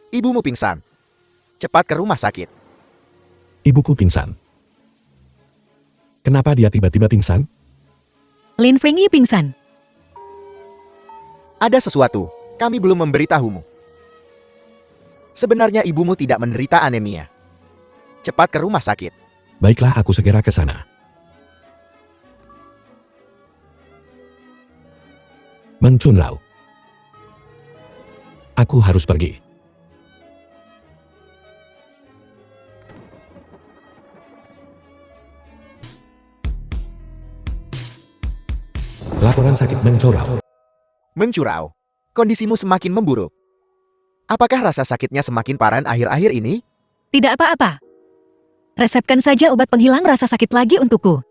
Ibumu pingsan. Cepat ke rumah sakit. Ibuku pingsan. Kenapa dia tiba-tiba pingsan? Lin Fengyi pingsan. Ada sesuatu. Kami belum memberitahumu. Sebenarnya ibumu tidak menderita anemia. Cepat ke rumah sakit. Baiklah, aku segera ke sana. Meng Chunrao. Aku harus pergi. Laporan sakit Meng Chunrao. Mencurau. Kondisimu semakin memburuk. Apakah rasa sakitnya semakin parah akhir-akhir ini? Tidak apa-apa. Resepkan saja obat penghilang rasa sakit lagi untukku.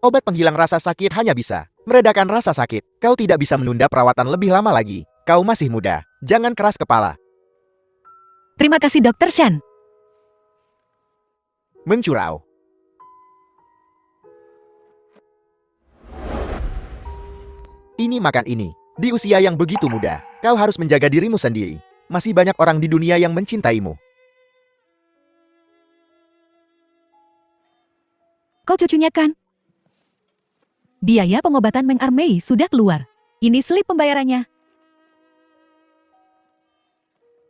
Obat penghilang rasa sakit hanya bisa meredakan rasa sakit. Kau tidak bisa menunda perawatan lebih lama lagi. Kau masih muda. Jangan keras kepala. Terima kasih Dr. Shan. Mencurau. Ini makan ini. Di usia yang begitu muda, kau harus menjaga dirimu sendiri. Masih banyak orang di dunia yang mencintaimu. Kau cucunya kan? Biaya pengobatan Meng Armei sudah keluar. Ini slip pembayarannya.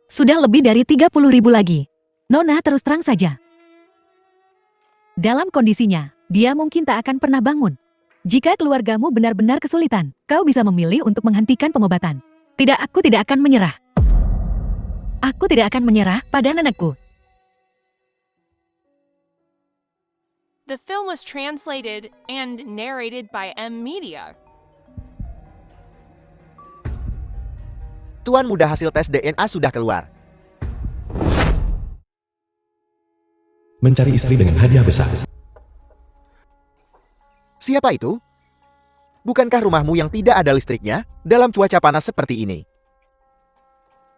Sudah lebih dari 30.000 lagi. Nona terus terang saja. Dalam kondisinya, dia mungkin tak akan pernah bangun. Jika keluargamu benar-benar kesulitan, kau bisa memilih untuk menghentikan pengobatan. Tidak, aku tidak akan menyerah. Aku tidak akan menyerah pada nenekku. The film was translated and narrated by M Media. Tuan muda, hasil tes DNA sudah keluar. Mencari istri dengan hadiah besar. Siapa itu? Bukankah rumahmu yang tidak ada listriknya dalam cuaca panas seperti ini?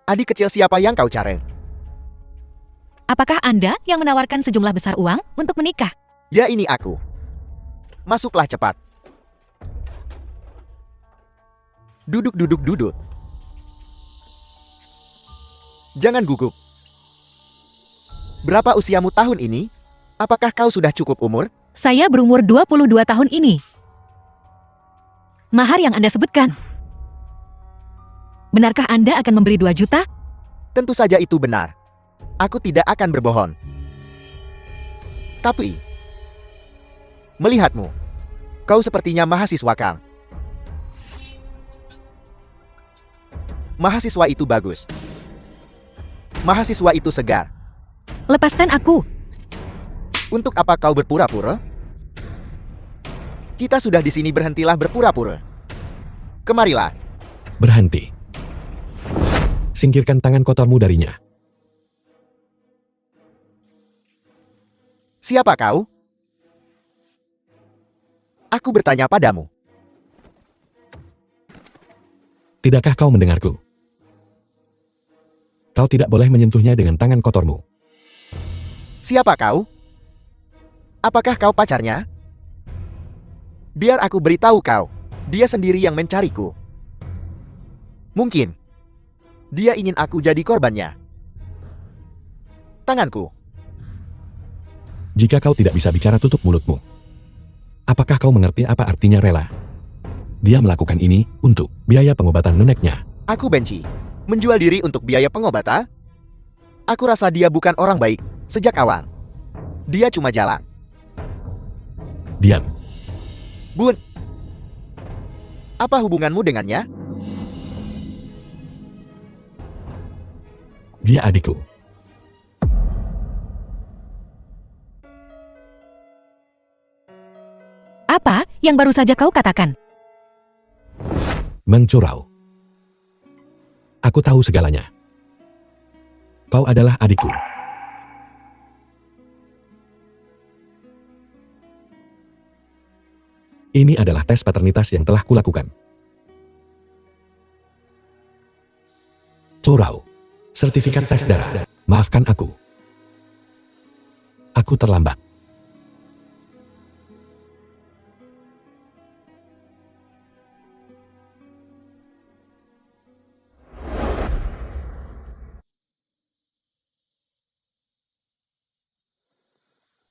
Adik kecil siapa yang kau cari? Apakah Anda yang menawarkan sejumlah besar uang untuk menikah? Ya, ini aku. Masuklah cepat. Duduk. Jangan gugup. Berapa usiamu tahun ini? Apakah kau sudah cukup umur? Saya berumur 22 tahun ini. Mahar yang Anda sebutkan. Benarkah Anda akan memberi 2 juta? Tentu saja itu benar. Aku tidak akan berbohong. Tapi, melihatmu, kau sepertinya mahasiswa, Kang. Mahasiswa itu bagus. Mahasiswa itu segar. Lepaskan aku. Untuk apa kau berpura-pura? Kita sudah di sini, berhentilah berpura-pura. Kemarilah. Berhenti. Singkirkan tangan kotormu darinya. Siapa kau? Aku bertanya padamu. Tidakkah kau mendengarku? Kau tidak boleh menyentuhnya dengan tangan kotormu. Siapa kau? Apakah kau pacarnya? Biar aku beritahu kau, dia sendiri yang mencariku. Mungkin dia ingin aku jadi korbannya. Tanganku. Jika kau tidak bisa bicara, tutup mulutmu. Apakah kau mengerti apa artinya rela? Dia melakukan ini untuk biaya pengobatan neneknya. Aku benci menjual diri untuk biaya pengobatan. Aku rasa dia bukan orang baik sejak awal. Dia cuma jalan. Diam. Bun, apa hubunganmu dengannya? Dia adikku. Apa yang baru saja kau katakan? Mengcurau. Aku tahu segalanya. Kau adalah adikku. Ini adalah tes paternitas yang telah kulakukan. Curau. Sertifikat tes darah. Maafkan aku. Aku terlambat.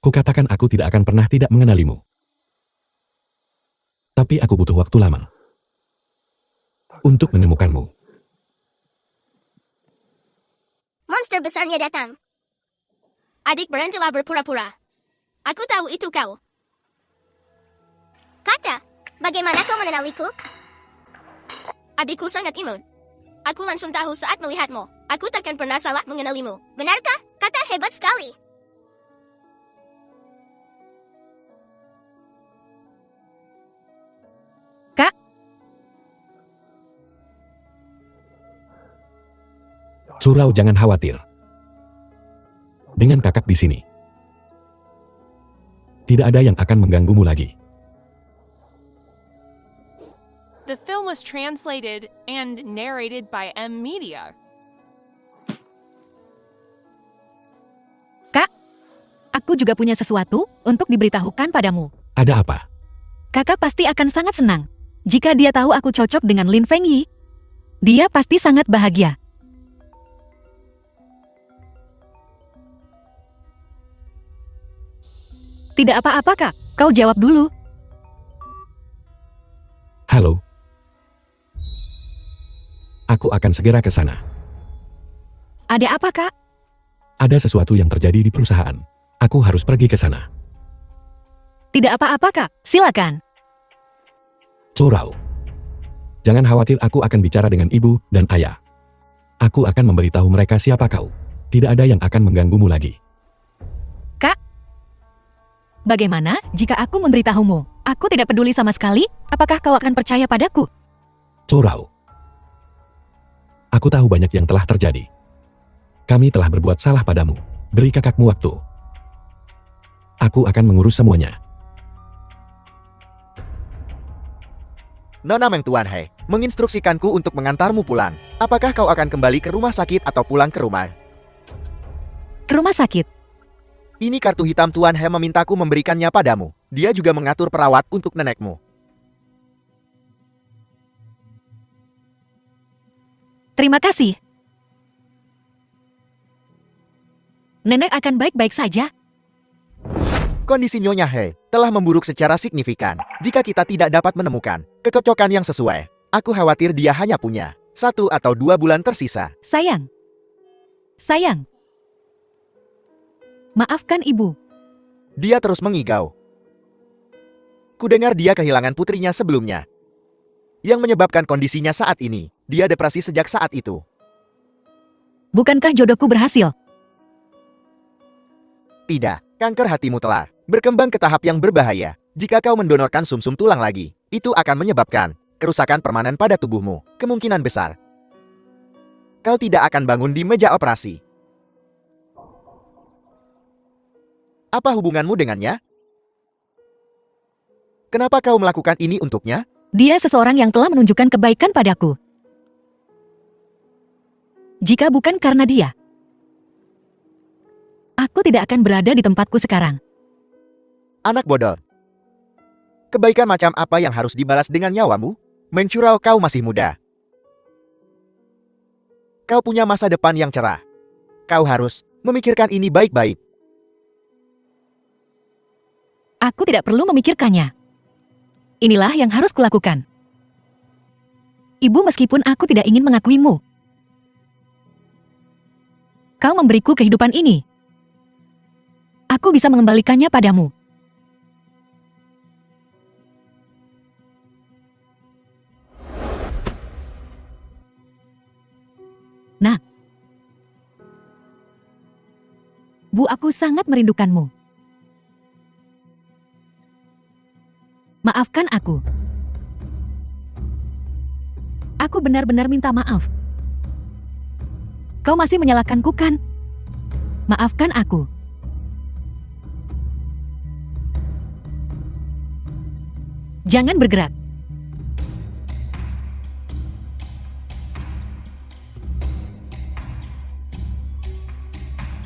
Kukatakan aku tidak akan pernah tidak mengenalimu. Tapi aku butuh waktu lama untuk menemukanmu. Monster besarnya datang. Adik, berhentilah berpura-pura. Aku tahu itu kau. Kata, bagaimana kau mengenaliku? Adikku sangat imun. Aku langsung tahu saat melihatmu. Aku takkan pernah salah mengenalimu. Benarkah? Kata hebat sekali. Kak, Curau, jangan khawatir. Dengan kakak di sini, tidak ada yang akan mengganggumu lagi. The film was translated and narrated by M Media. Kak, aku juga punya sesuatu untuk diberitahukan padamu. Ada apa? Kakak pasti akan sangat senang. Jika dia tahu aku cocok dengan Lin Fengyi, dia pasti sangat bahagia. Tidak apa-apa, Kak. Kau jawab dulu. Halo. Aku akan segera ke sana. Ada apa, Kak? Ada sesuatu yang terjadi di perusahaan. Aku harus pergi ke sana. Tidak apa-apa, Kak. Silakan. Curau. Jangan khawatir, aku akan bicara dengan ibu dan ayah. Aku akan memberitahu mereka siapa kau. Tidak ada yang akan mengganggumu lagi. Kak, bagaimana jika aku memberitahumu? Aku tidak peduli sama sekali. Apakah kau akan percaya padaku? Curau. Aku tahu banyak yang telah terjadi. Kami telah berbuat salah padamu. Beri kakakmu waktu. Aku akan mengurus semuanya. Nona Meng Tuan He menginstruksikanku untuk mengantarmu pulang. Apakah kau akan kembali ke rumah sakit atau pulang ke rumah? Ke rumah sakit. Ini kartu hitam Tuan He memintaku memberikannya padamu. Dia juga mengatur perawat untuk nenekmu. Terima kasih. Nenek akan baik-baik saja. Kondisi Nyonya He telah memburuk secara signifikan. Jika kita tidak dapat menemukan kecocokan yang sesuai, aku khawatir dia hanya punya 1 atau 2 bulan tersisa. Sayang. Sayang. Maafkan ibu. Dia terus mengigau. Kudengar dia kehilangan putrinya sebelumnya. Yang menyebabkan kondisinya saat ini. Dia depresi sejak saat itu. Bukankah jodohku berhasil? Tidak, kanker hatimu telah berkembang ke tahap yang berbahaya. Jika kau mendonorkan sumsum tulang lagi, itu akan menyebabkan kerusakan permanen pada tubuhmu. Kemungkinan besar kau tidak akan bangun di meja operasi. Apa hubunganmu dengannya? Kenapa kau melakukan ini untuknya? Dia seseorang yang telah menunjukkan kebaikan padaku. Jika bukan karena dia, aku tidak akan berada di tempatku sekarang. Anak bodoh. Kebaikan macam apa yang harus dibalas dengan nyawamu? Mencurau, kau masih muda. Kau punya masa depan yang cerah. Kau harus memikirkan ini baik-baik. Aku tidak perlu memikirkannya. Inilah yang harus kulakukan. Ibu, meskipun aku tidak ingin mengakuimu, kau memberiku kehidupan ini. Aku bisa mengembalikannya padamu. Nah, Bu, aku sangat merindukanmu. Maafkan aku. Aku benar-benar minta maaf. Kau masih menyalahkanku, kan? Maafkan aku. Jangan bergerak.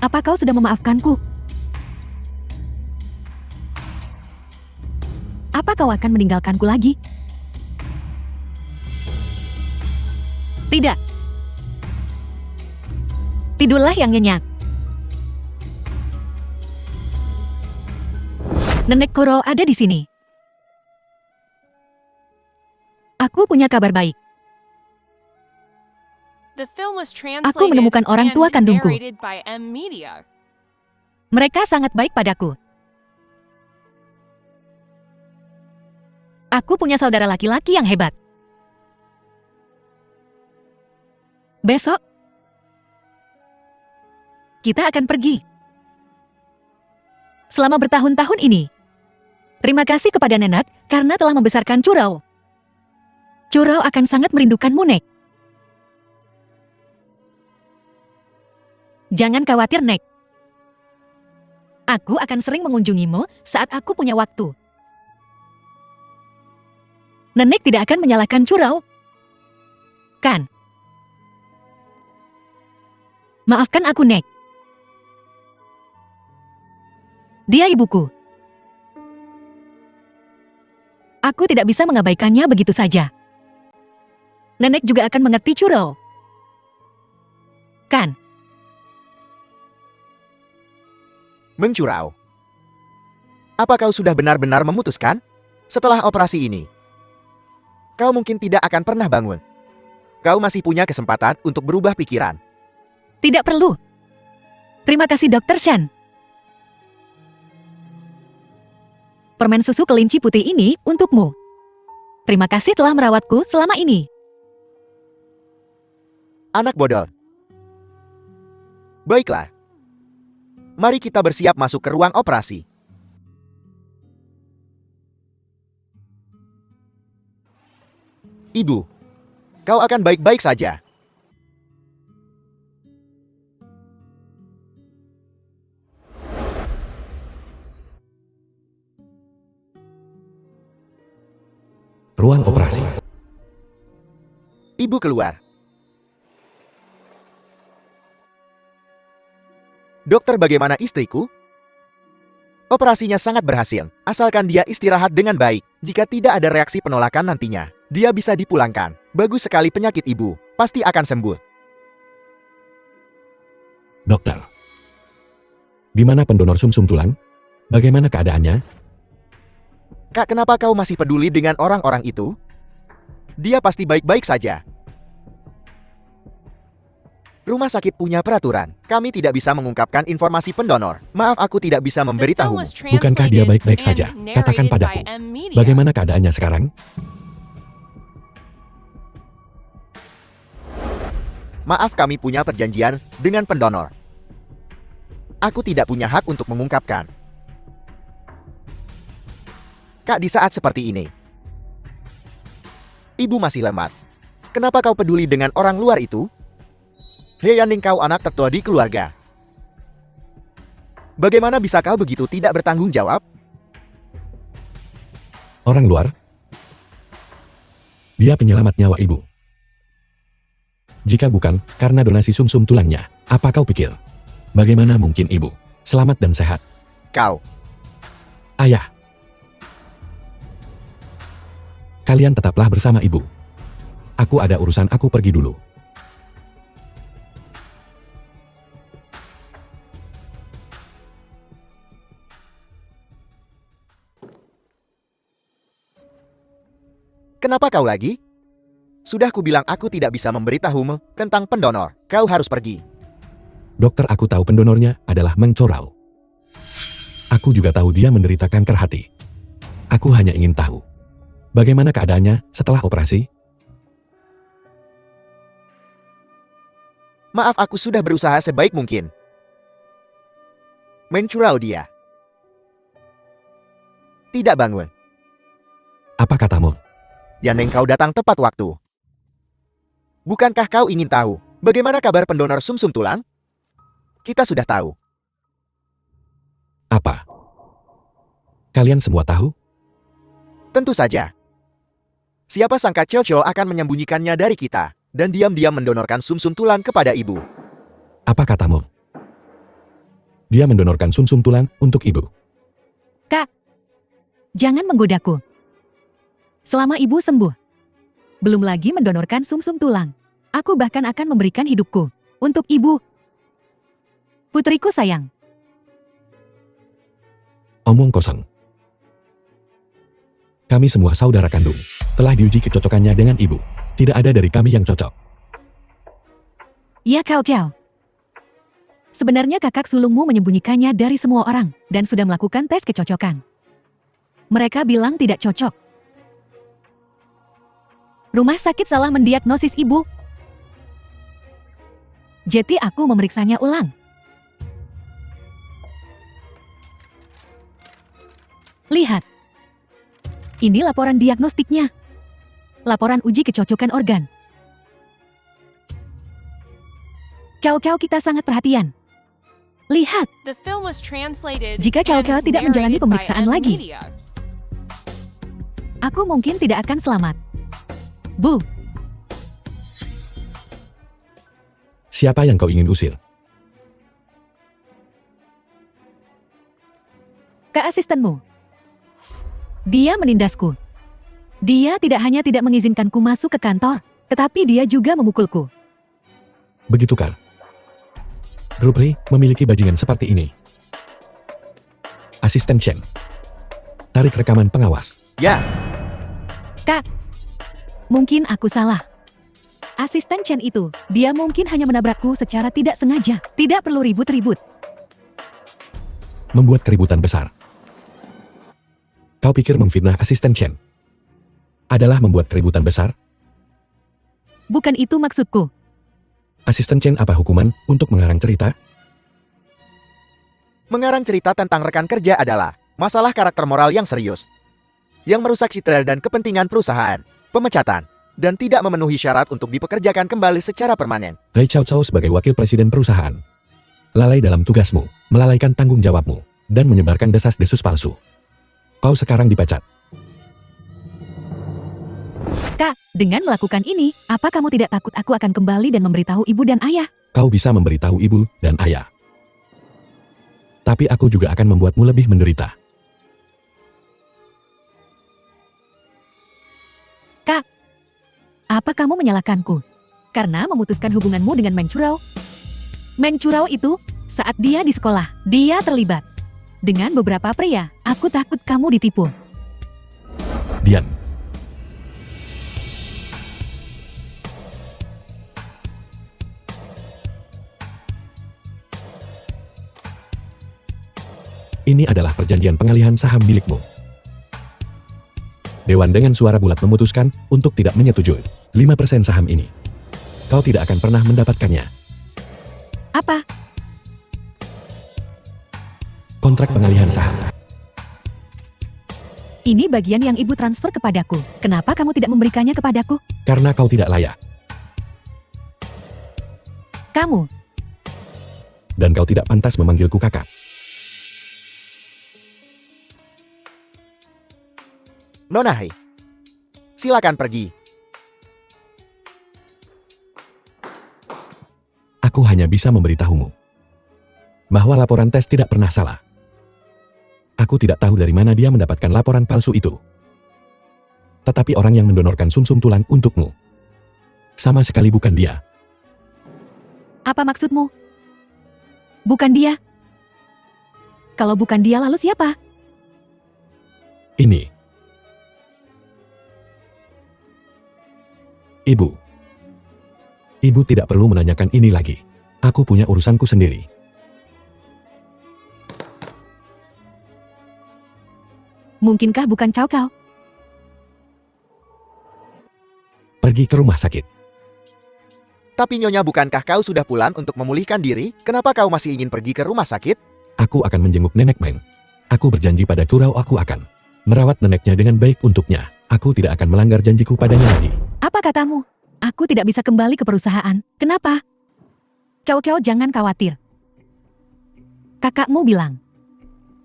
Apa kau sudah memaafkanku? Apa kau akan meninggalkanku lagi? Tidak. Tidurlah yang nyenyak. Nenek Koro ada di sini. Aku punya kabar baik. The film was Aku menemukan orang tua and kandungku. narrated by M Media. Mereka sangat baik padaku. Aku punya saudara laki-laki yang hebat. Besok, kita akan pergi. Selama bertahun-tahun ini, terima kasih kepada Nenek karena telah membesarkan Curau. Curau akan sangat merindukanmu, Nek. Jangan khawatir, Nek. Aku akan sering mengunjungimu saat aku punya waktu. Nenek tidak akan menyalahkan Curau. Kan? Maafkan aku, Nek. Dia ibuku. Aku tidak bisa mengabaikannya begitu saja. Nenek juga akan mengerti Churro. Kan? Mencurau. Apa kau sudah benar-benar memutuskan? Setelah operasi ini, kau mungkin tidak akan pernah bangun. Kau masih punya kesempatan untuk berubah pikiran. Tidak perlu. Terima kasih Dr. Shan. Permen susu kelinci putih ini untukmu. Terima kasih telah merawatku selama ini. Anak bodoh. Baiklah. Mari kita bersiap masuk ke ruang operasi. Ibu, kau akan baik-baik saja. Ruang operasi. Ibu keluar. Dokter, bagaimana istriku? Operasinya sangat berhasil, asalkan dia istirahat dengan baik. Jika tidak ada reaksi penolakan nantinya, dia bisa dipulangkan. Bagus sekali, penyakit ibu pasti akan sembuh. Dokter. Di mana pendonor sumsum tulang? Bagaimana keadaannya? Kak, kenapa kau masih peduli dengan orang-orang itu? Dia pasti baik-baik saja. Rumah sakit punya peraturan. Kami tidak bisa mengungkapkan informasi pendonor. Maaf, aku tidak bisa The film memberitahumu. was Bukankah dia translated baik-baik and saja? Katakan narrated padaku. by M Media. Bagaimana keadaannya sekarang? Maaf, kami punya perjanjian dengan pendonor. Aku tidak punya hak untuk mengungkapkan. Kak, di saat seperti ini, ibu masih lemah. Kenapa kau peduli dengan orang luar itu? Hei Yaning, kau anak tertua di keluarga. Bagaimana bisa kau begitu tidak bertanggung jawab? Orang luar? Dia penyelamat nyawa ibu. Jika bukan karena donasi sumsum tulangnya, apa kau pikir? Bagaimana mungkin ibu selamat dan sehat? Kau, Ayah. Kalian tetaplah bersama ibu. Aku ada urusan, aku pergi dulu. kenapa kau lagi? Sudah kubilang aku tidak bisa memberitahumu tentang pendonor. Kau harus pergi. Dokter, aku tahu pendonornya adalah Meng Chorao. Aku juga tahu dia menderita kanker hati. Aku hanya ingin tahu, bagaimana keadaannya setelah operasi? Maaf, aku sudah berusaha sebaik mungkin. Mencurau dia. Tidak bangun. Apa katamu? Yaneng, kau datang tepat waktu. Bukankah kau ingin tahu bagaimana kabar pendonor sumsum tulang? Kita sudah tahu. Apa? Kalian semua tahu? Tentu saja. Siapa sangka Chocho akan menyembunyikannya dari kita dan diam-diam mendonorkan sumsum tulang kepada ibu. Apa katamu? Dia mendonorkan sumsum tulang untuk ibu. Kak, jangan menggodaku. Selama ibu sembuh, belum lagi mendonorkan sumsum tulang, aku bahkan akan memberikan hidupku untuk ibu. Putriku sayang. Omong kosong. Kami semua saudara kandung. Telah diuji kecocokannya dengan ibu. Tidak ada dari kami yang cocok. Ya Kau Chow. Sebenarnya kakak sulungmu menyembunyikannya dari semua orang dan sudah melakukan tes kecocokan. Mereka bilang tidak cocok. Rumah sakit salah mendiagnosis ibu. Jadi aku memeriksanya ulang. Lihat. Ini laporan diagnostiknya. Laporan uji kecocokan organ. Chow kita sangat perhatian. Lihat, The film was translated Jika Chow and tidak menjalani narrated by pemeriksaan M lagi. Media. aku mungkin tidak akan selamat. Bu, Siapa yang kau ingin usir? ke asistenmu. Dia menindasku. Dia tidak hanya tidak mengizinkanku masuk ke kantor, tetapi dia juga memukulku. Begitu kan? Grup Ri memiliki bajingan seperti ini. Asisten Chen. Tarik rekaman pengawas. Ya, Kak, mungkin aku salah. Asisten Chen itu, dia mungkin hanya menabrakku secara tidak sengaja. Tidak perlu ribut-ribut. Membuat keributan besar. Kau pikir memfitnah asisten Chen adalah membuat keributan besar? Bukan itu maksudku. Asisten Chen apa hukuman untuk mengarang cerita? mengarang cerita tentang rekan kerja adalah masalah karakter moral yang serius. Yang merusak citra dan kepentingan perusahaan, pemecatan, dan tidak memenuhi syarat untuk dipekerjakan kembali secara permanen. Ray Chow Chow sebagai wakil presiden perusahaan. Lalai dalam tugasmu, melalaikan tanggung jawabmu, dan menyebarkan desas-desus palsu. Kau sekarang dipecat. Kak, dengan melakukan ini, apa kamu tidak takut aku akan kembali dan memberitahu ibu dan ayah? Kau bisa memberitahu ibu dan ayah. Tapi aku juga akan membuatmu lebih menderita. Kak, apa kamu menyalahkanku? Karena memutuskan hubunganmu dengan Meng Churao? Meng Churao itu, saat dia di sekolah, dia terlibat dengan beberapa pria. Aku takut kamu ditipu. Dian. Ini adalah perjanjian pengalihan saham milikmu. Dewan dengan suara bulat memutuskan untuk tidak menyetujui 5% saham ini. Kau tidak akan pernah mendapatkannya. Apa? Kontrak pengalihan saham. Ini bagian yang ibu transfer kepadaku. Kenapa kamu tidak memberikannya kepadaku? Karena kau tidak layak. Kamu, Dan kau tidak pantas memanggilku kakak. Nona Hai, silakan pergi. Aku hanya bisa memberitahumu bahwa laporan tes tidak pernah salah. Aku tidak tahu dari mana dia mendapatkan laporan palsu itu. Tetapi orang yang mendonorkan sumsum tulang untukmu sama sekali bukan dia. apa maksudmu? Bukan dia. Kalau bukan dia lalu siapa? Ini. Ibu. Ibu tidak perlu menanyakan ini lagi. Aku punya urusanku sendiri. Mungkinkah bukan Cao Cao? Pergi ke rumah sakit. Tapi Nyonya, bukankah kau sudah pulang untuk memulihkan diri? Kenapa kau masih ingin pergi ke rumah sakit? Aku akan menjenguk nenek Meng. Aku berjanji pada Curau aku akan merawat neneknya dengan baik untuknya. Aku tidak akan melanggar janjiku padanya lagi. Apa katamu? Aku tidak bisa kembali ke perusahaan. Kenapa? Cao Cao, jangan khawatir. Kakakmu bilang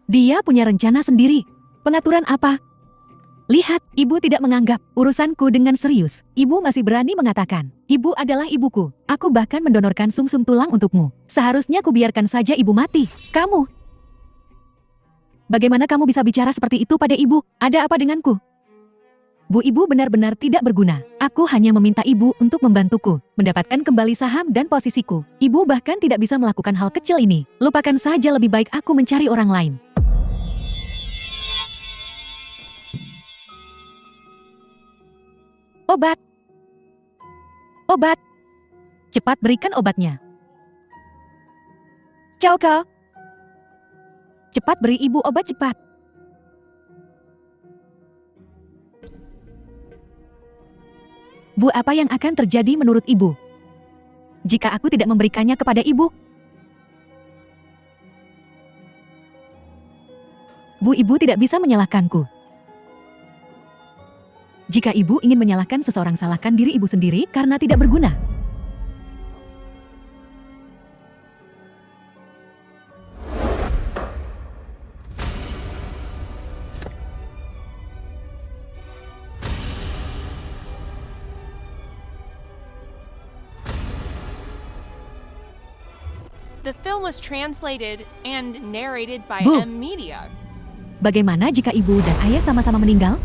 dia punya rencana sendiri. Pengaturan apa? Lihat, ibu tidak menganggap urusanku dengan serius. Ibu masih berani mengatakan, ibu adalah ibuku. Aku bahkan mendonorkan sumsum tulang untukmu. Seharusnya kubiarkan saja ibu mati. Kamu. Bagaimana kamu bisa bicara seperti itu pada ibu? Ada apa denganku? Bu, ibu benar-benar tidak berguna. Aku hanya meminta ibu untuk membantuku, mendapatkan kembali saham dan posisiku. Ibu bahkan tidak bisa melakukan hal kecil ini. Lupakan saja, lebih baik aku mencari orang lain. Obat. Obat. Cepat berikan obatnya. Cao Cao. Cepat beri ibu obat cepat. Bu, apa yang akan terjadi menurut ibu jika aku tidak memberikannya kepada ibu? Bu, ibu tidak bisa menyalahkanku. Jika ibu ingin menyalahkan seseorang, salahkan diri ibu sendiri karena tidak berguna. The film was translated and narrated by Bu. M Media. Bagaimana jika ibu dan ayah sama-sama meninggal?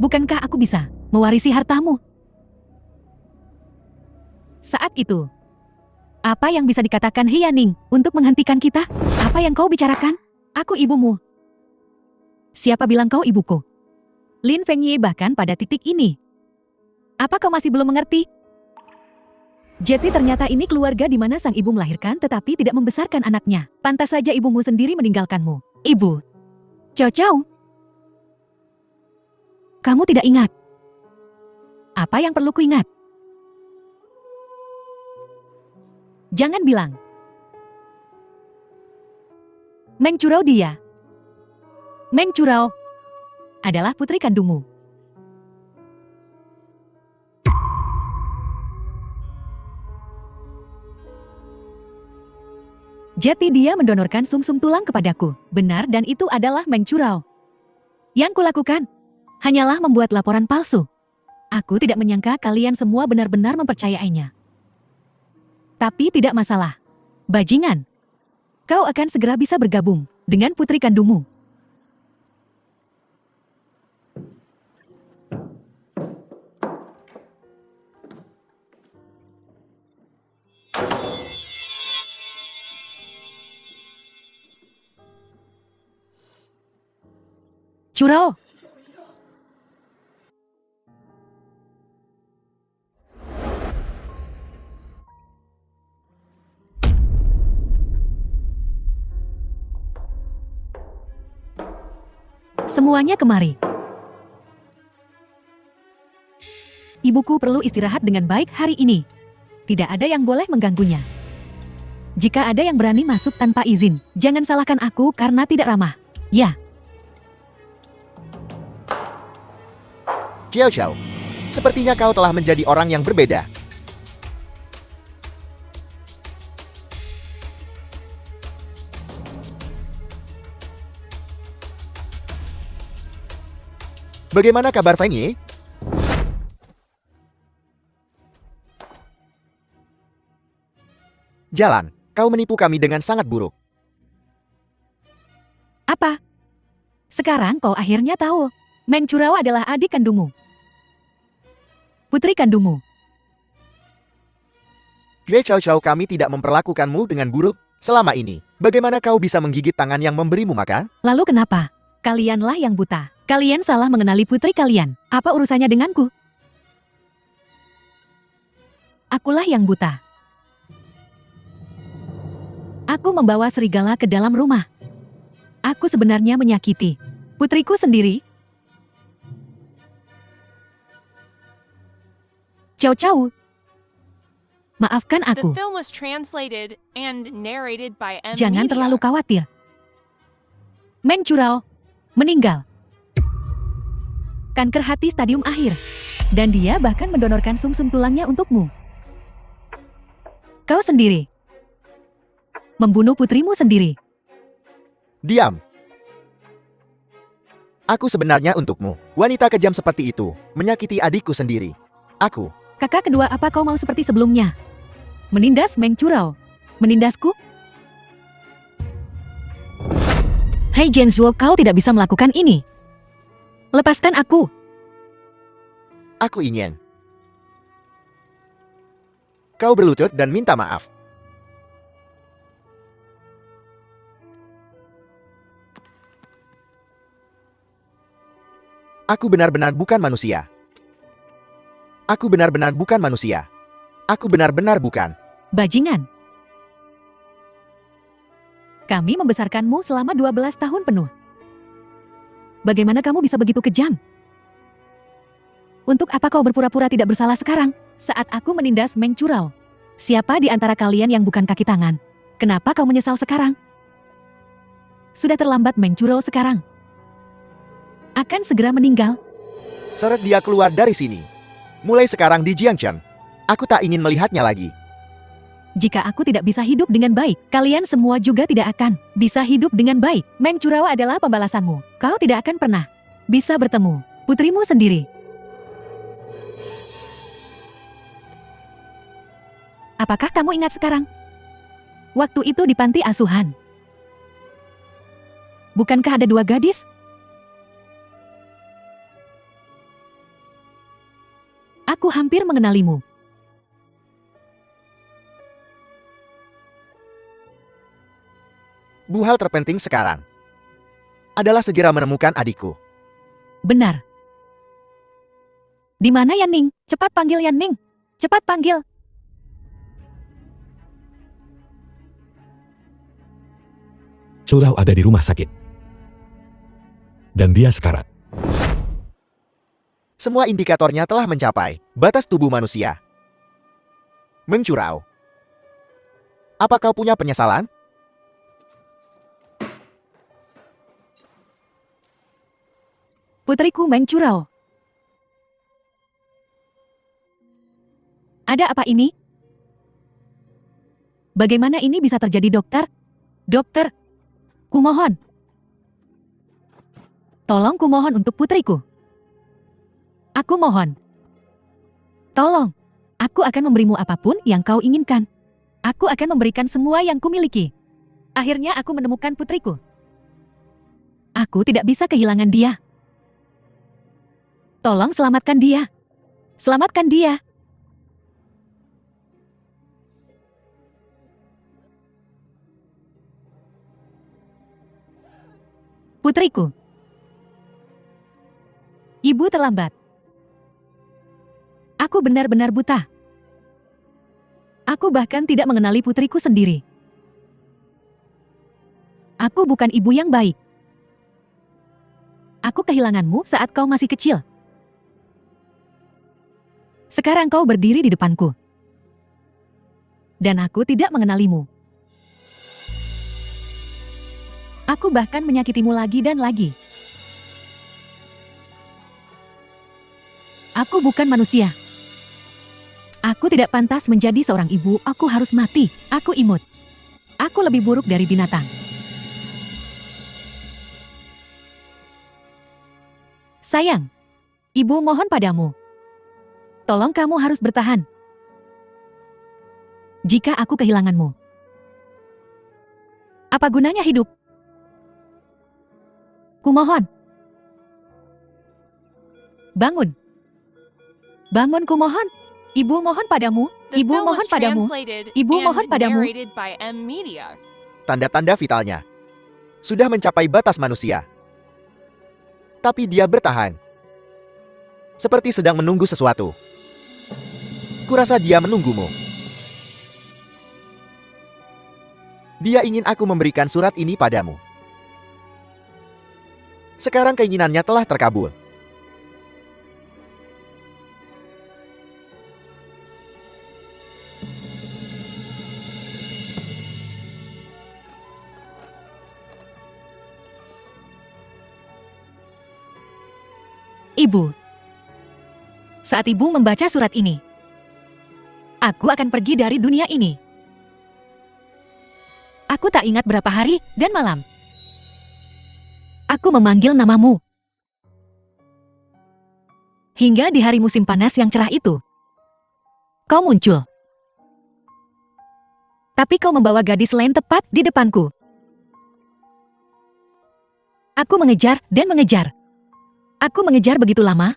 Bukankah aku bisa mewarisi hartamu? Saat itu, apa yang bisa dikatakan Hyaning untuk menghentikan kita? Apa yang kau bicarakan? Aku ibumu. Siapa bilang kau ibuku? Lin Fengyi bahkan pada titik ini. Apa kau masih belum mengerti? Jeti ternyata ini keluarga di mana sang ibu melahirkan tetapi tidak membesarkan anaknya. Pantas saja ibumu sendiri meninggalkanmu. Ibu. Cao Cao. Kamu tidak ingat. Apa yang perlu kuingat? Jangan bilang. Meng Curao dia. Meng Curao adalah putri kandungmu. Jeti dia mendonorkan sumsum tulang kepadaku. Benar dan itu adalah Meng Curao. Yang kulakukan hanyalah membuat laporan palsu. Aku tidak menyangka kalian semua benar-benar mempercayainya. Tapi tidak masalah. Bajingan. Kau akan segera bisa bergabung dengan putri kandungmu. Curao. Semuanya kemari. Ibuku perlu istirahat dengan baik hari ini. Tidak ada yang boleh mengganggunya. Jika ada yang berani masuk tanpa izin, jangan salahkan aku karena tidak ramah. Ya. Xiao Xiao, sepertinya kau telah menjadi orang yang berbeda. Bagaimana kabar Fengyi? Jalan, kau menipu kami dengan sangat buruk. Apa? Sekarang kau akhirnya tahu. Meng Curao adalah adik kandungmu. Putri kandungmu. Yue Cao Cao, kami tidak memperlakukanmu dengan buruk selama ini. Bagaimana kau bisa menggigit tangan yang memberimu makan? Lalu kenapa? Kalianlah yang buta. Kalian salah mengenali putri kalian. Apa urusannya denganku? Akulah yang buta. Aku membawa serigala ke dalam rumah. Aku sebenarnya menyakiti putriku sendiri. Cao Cao. Maafkan The aku. film was translated and narrated by M. Jangan Media. terlalu khawatir. Meng Curao meninggal. Kanker hati stadium akhir. Dan dia bahkan mendonorkan sumsum tulangnya untukmu. Kau sendiri membunuh putrimu sendiri. Diam. Aku sebenarnya untukmu. Wanita kejam seperti itu menyakiti adikku sendiri. Aku. Kakak kedua, apa kau mau seperti sebelumnya? Menindas Meng Curao? Menindasku? Hei Zhenzuo, kau tidak bisa melakukan ini. Lepaskan aku. Aku ingin. Kau berlutut dan minta maaf. Aku benar-benar bukan manusia. Aku benar-benar bukan manusia. Aku benar-benar bukan. Bajingan. Kami membesarkanmu selama 12 tahun penuh. Bagaimana kamu bisa begitu kejam? Untuk apa kau berpura-pura tidak bersalah sekarang? Saat aku menindas Meng Curao. Siapa di antara kalian yang bukan kaki tangan? Kenapa kau menyesal sekarang? Sudah terlambat, Meng Curao sekarang akan segera meninggal. Seret dia keluar dari sini. Mulai sekarang di Jiangchen. Aku tak ingin melihatnya lagi. Jika aku tidak bisa hidup dengan baik, kalian semua juga tidak akan bisa hidup dengan baik. Meng Curao adalah pembalasanmu. Kau tidak akan pernah bisa bertemu putrimu sendiri. Apakah kamu ingat sekarang? Waktu itu di panti asuhan. Bukankah ada 2 gadis? Aku hampir mengenalimu. Bu, hal terpenting sekarang adalah segera menemukan adikku. Benar. Di mana Yan Ning? Cepat panggil Yan Ning. Cepat panggil. Curau ada di rumah sakit. Dan dia sekarat. Semua indikatornya telah mencapai batas tubuh manusia. Mencurau. Apa kau punya penyesalan? Putriku Mencurau. Ada apa ini? Bagaimana ini bisa terjadi, dokter? Dokter, kumohon. Tolong kumohon untuk putriku. Aku mohon. Tolong, aku akan memberimu apapun yang kau inginkan. Aku akan memberikan semua yang kumiliki. Akhirnya aku menemukan putriku. Aku tidak bisa kehilangan dia. Tolong selamatkan dia. Selamatkan dia. Putriku. Ibu terlambat. Aku benar-benar buta. Aku bahkan tidak mengenali putriku sendiri. Aku bukan ibu yang baik. Aku kehilanganmu saat kau masih kecil. Sekarang kau berdiri di depanku. Dan aku tidak mengenalimu. Aku bahkan menyakitimu lagi dan lagi. Aku bukan manusia. Aku tidak pantas menjadi seorang ibu, aku harus mati. Aku imut. Aku lebih buruk dari binatang. Sayang, ibu mohon padamu. Tolong kamu harus bertahan. Jika aku kehilanganmu, apa gunanya hidup? Kumohon. Bangun. Bangun kumohon. Ibu mohon padamu. The Ibu film mohon was padamu. translated Ibu mohon and padamu. narrated by M Media. Tanda-tanda vitalnya sudah mencapai batas manusia. Tapi dia bertahan. Seperti sedang menunggu sesuatu. Kurasa dia menunggumu. Dia ingin aku memberikan surat ini padamu. Sekarang keinginannya telah terkabul. Ibu. Saat ibu membaca surat ini, aku akan pergi dari dunia ini. Aku tak ingat berapa hari dan malam. Aku memanggil namamu. Hingga di hari musim panas yang cerah itu, kau muncul. Tapi kau membawa gadis lain tepat di depanku. Aku mengejar dan mengejar. Aku mengejar begitu lama.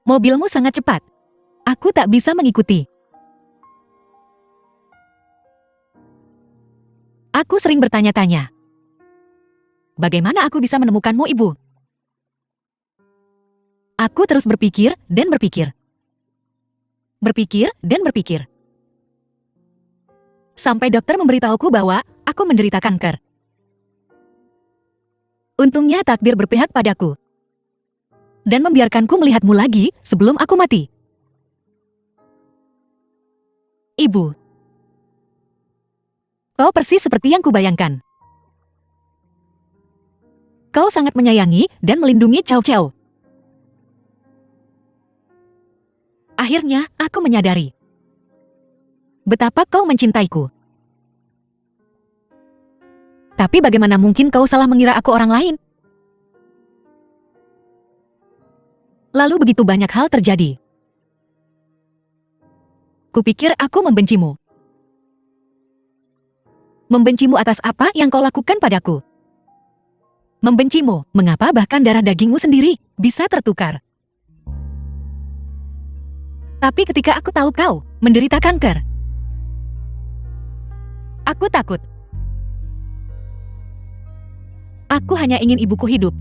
Mobilmu sangat cepat. Aku tak bisa mengikuti. Aku sering bertanya-tanya. Bagaimana aku bisa menemukanmu, Ibu? Aku terus berpikir dan berpikir. Berpikir dan berpikir. Sampai dokter memberitahuku bahwa aku menderita kanker. Untungnya takdir berpihak padaku. Dan membiarkanku melihatmu lagi sebelum aku mati. Ibu. Kau persis seperti yang kubayangkan. Kau sangat menyayangi dan melindungi Cao Cao. Akhirnya, aku menyadari betapa kau mencintaiku. Tapi bagaimana mungkin kau salah mengira aku orang lain? Lalu begitu banyak hal terjadi. Kupikir aku membencimu. Membencimu atas apa yang kau lakukan padaku. Membencimu, mengapa bahkan darah dagingmu sendiri bisa tertukar. Tapi ketika aku tahu kau menderita kanker, aku takut. Aku hanya ingin ibuku hidup.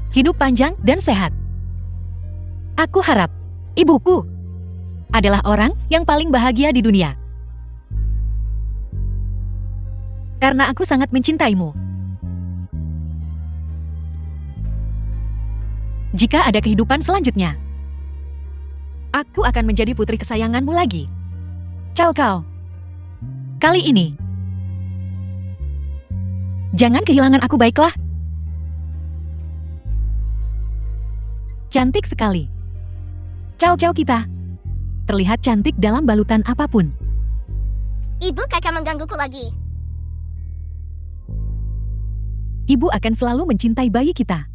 Hidup panjang dan sehat. Aku harap ibuku adalah orang yang paling bahagia di dunia. Karena aku sangat mencintaimu. Jika ada kehidupan selanjutnya, aku akan menjadi putri kesayanganmu lagi. Ciao kau. Kali ini, jangan kehilangan aku, baiklah? Cantik sekali. Ciao-ciao kita. Terlihat cantik dalam balutan apapun. Ibu kakak menggangguku lagi. Ibu akan selalu mencintai bayi kita.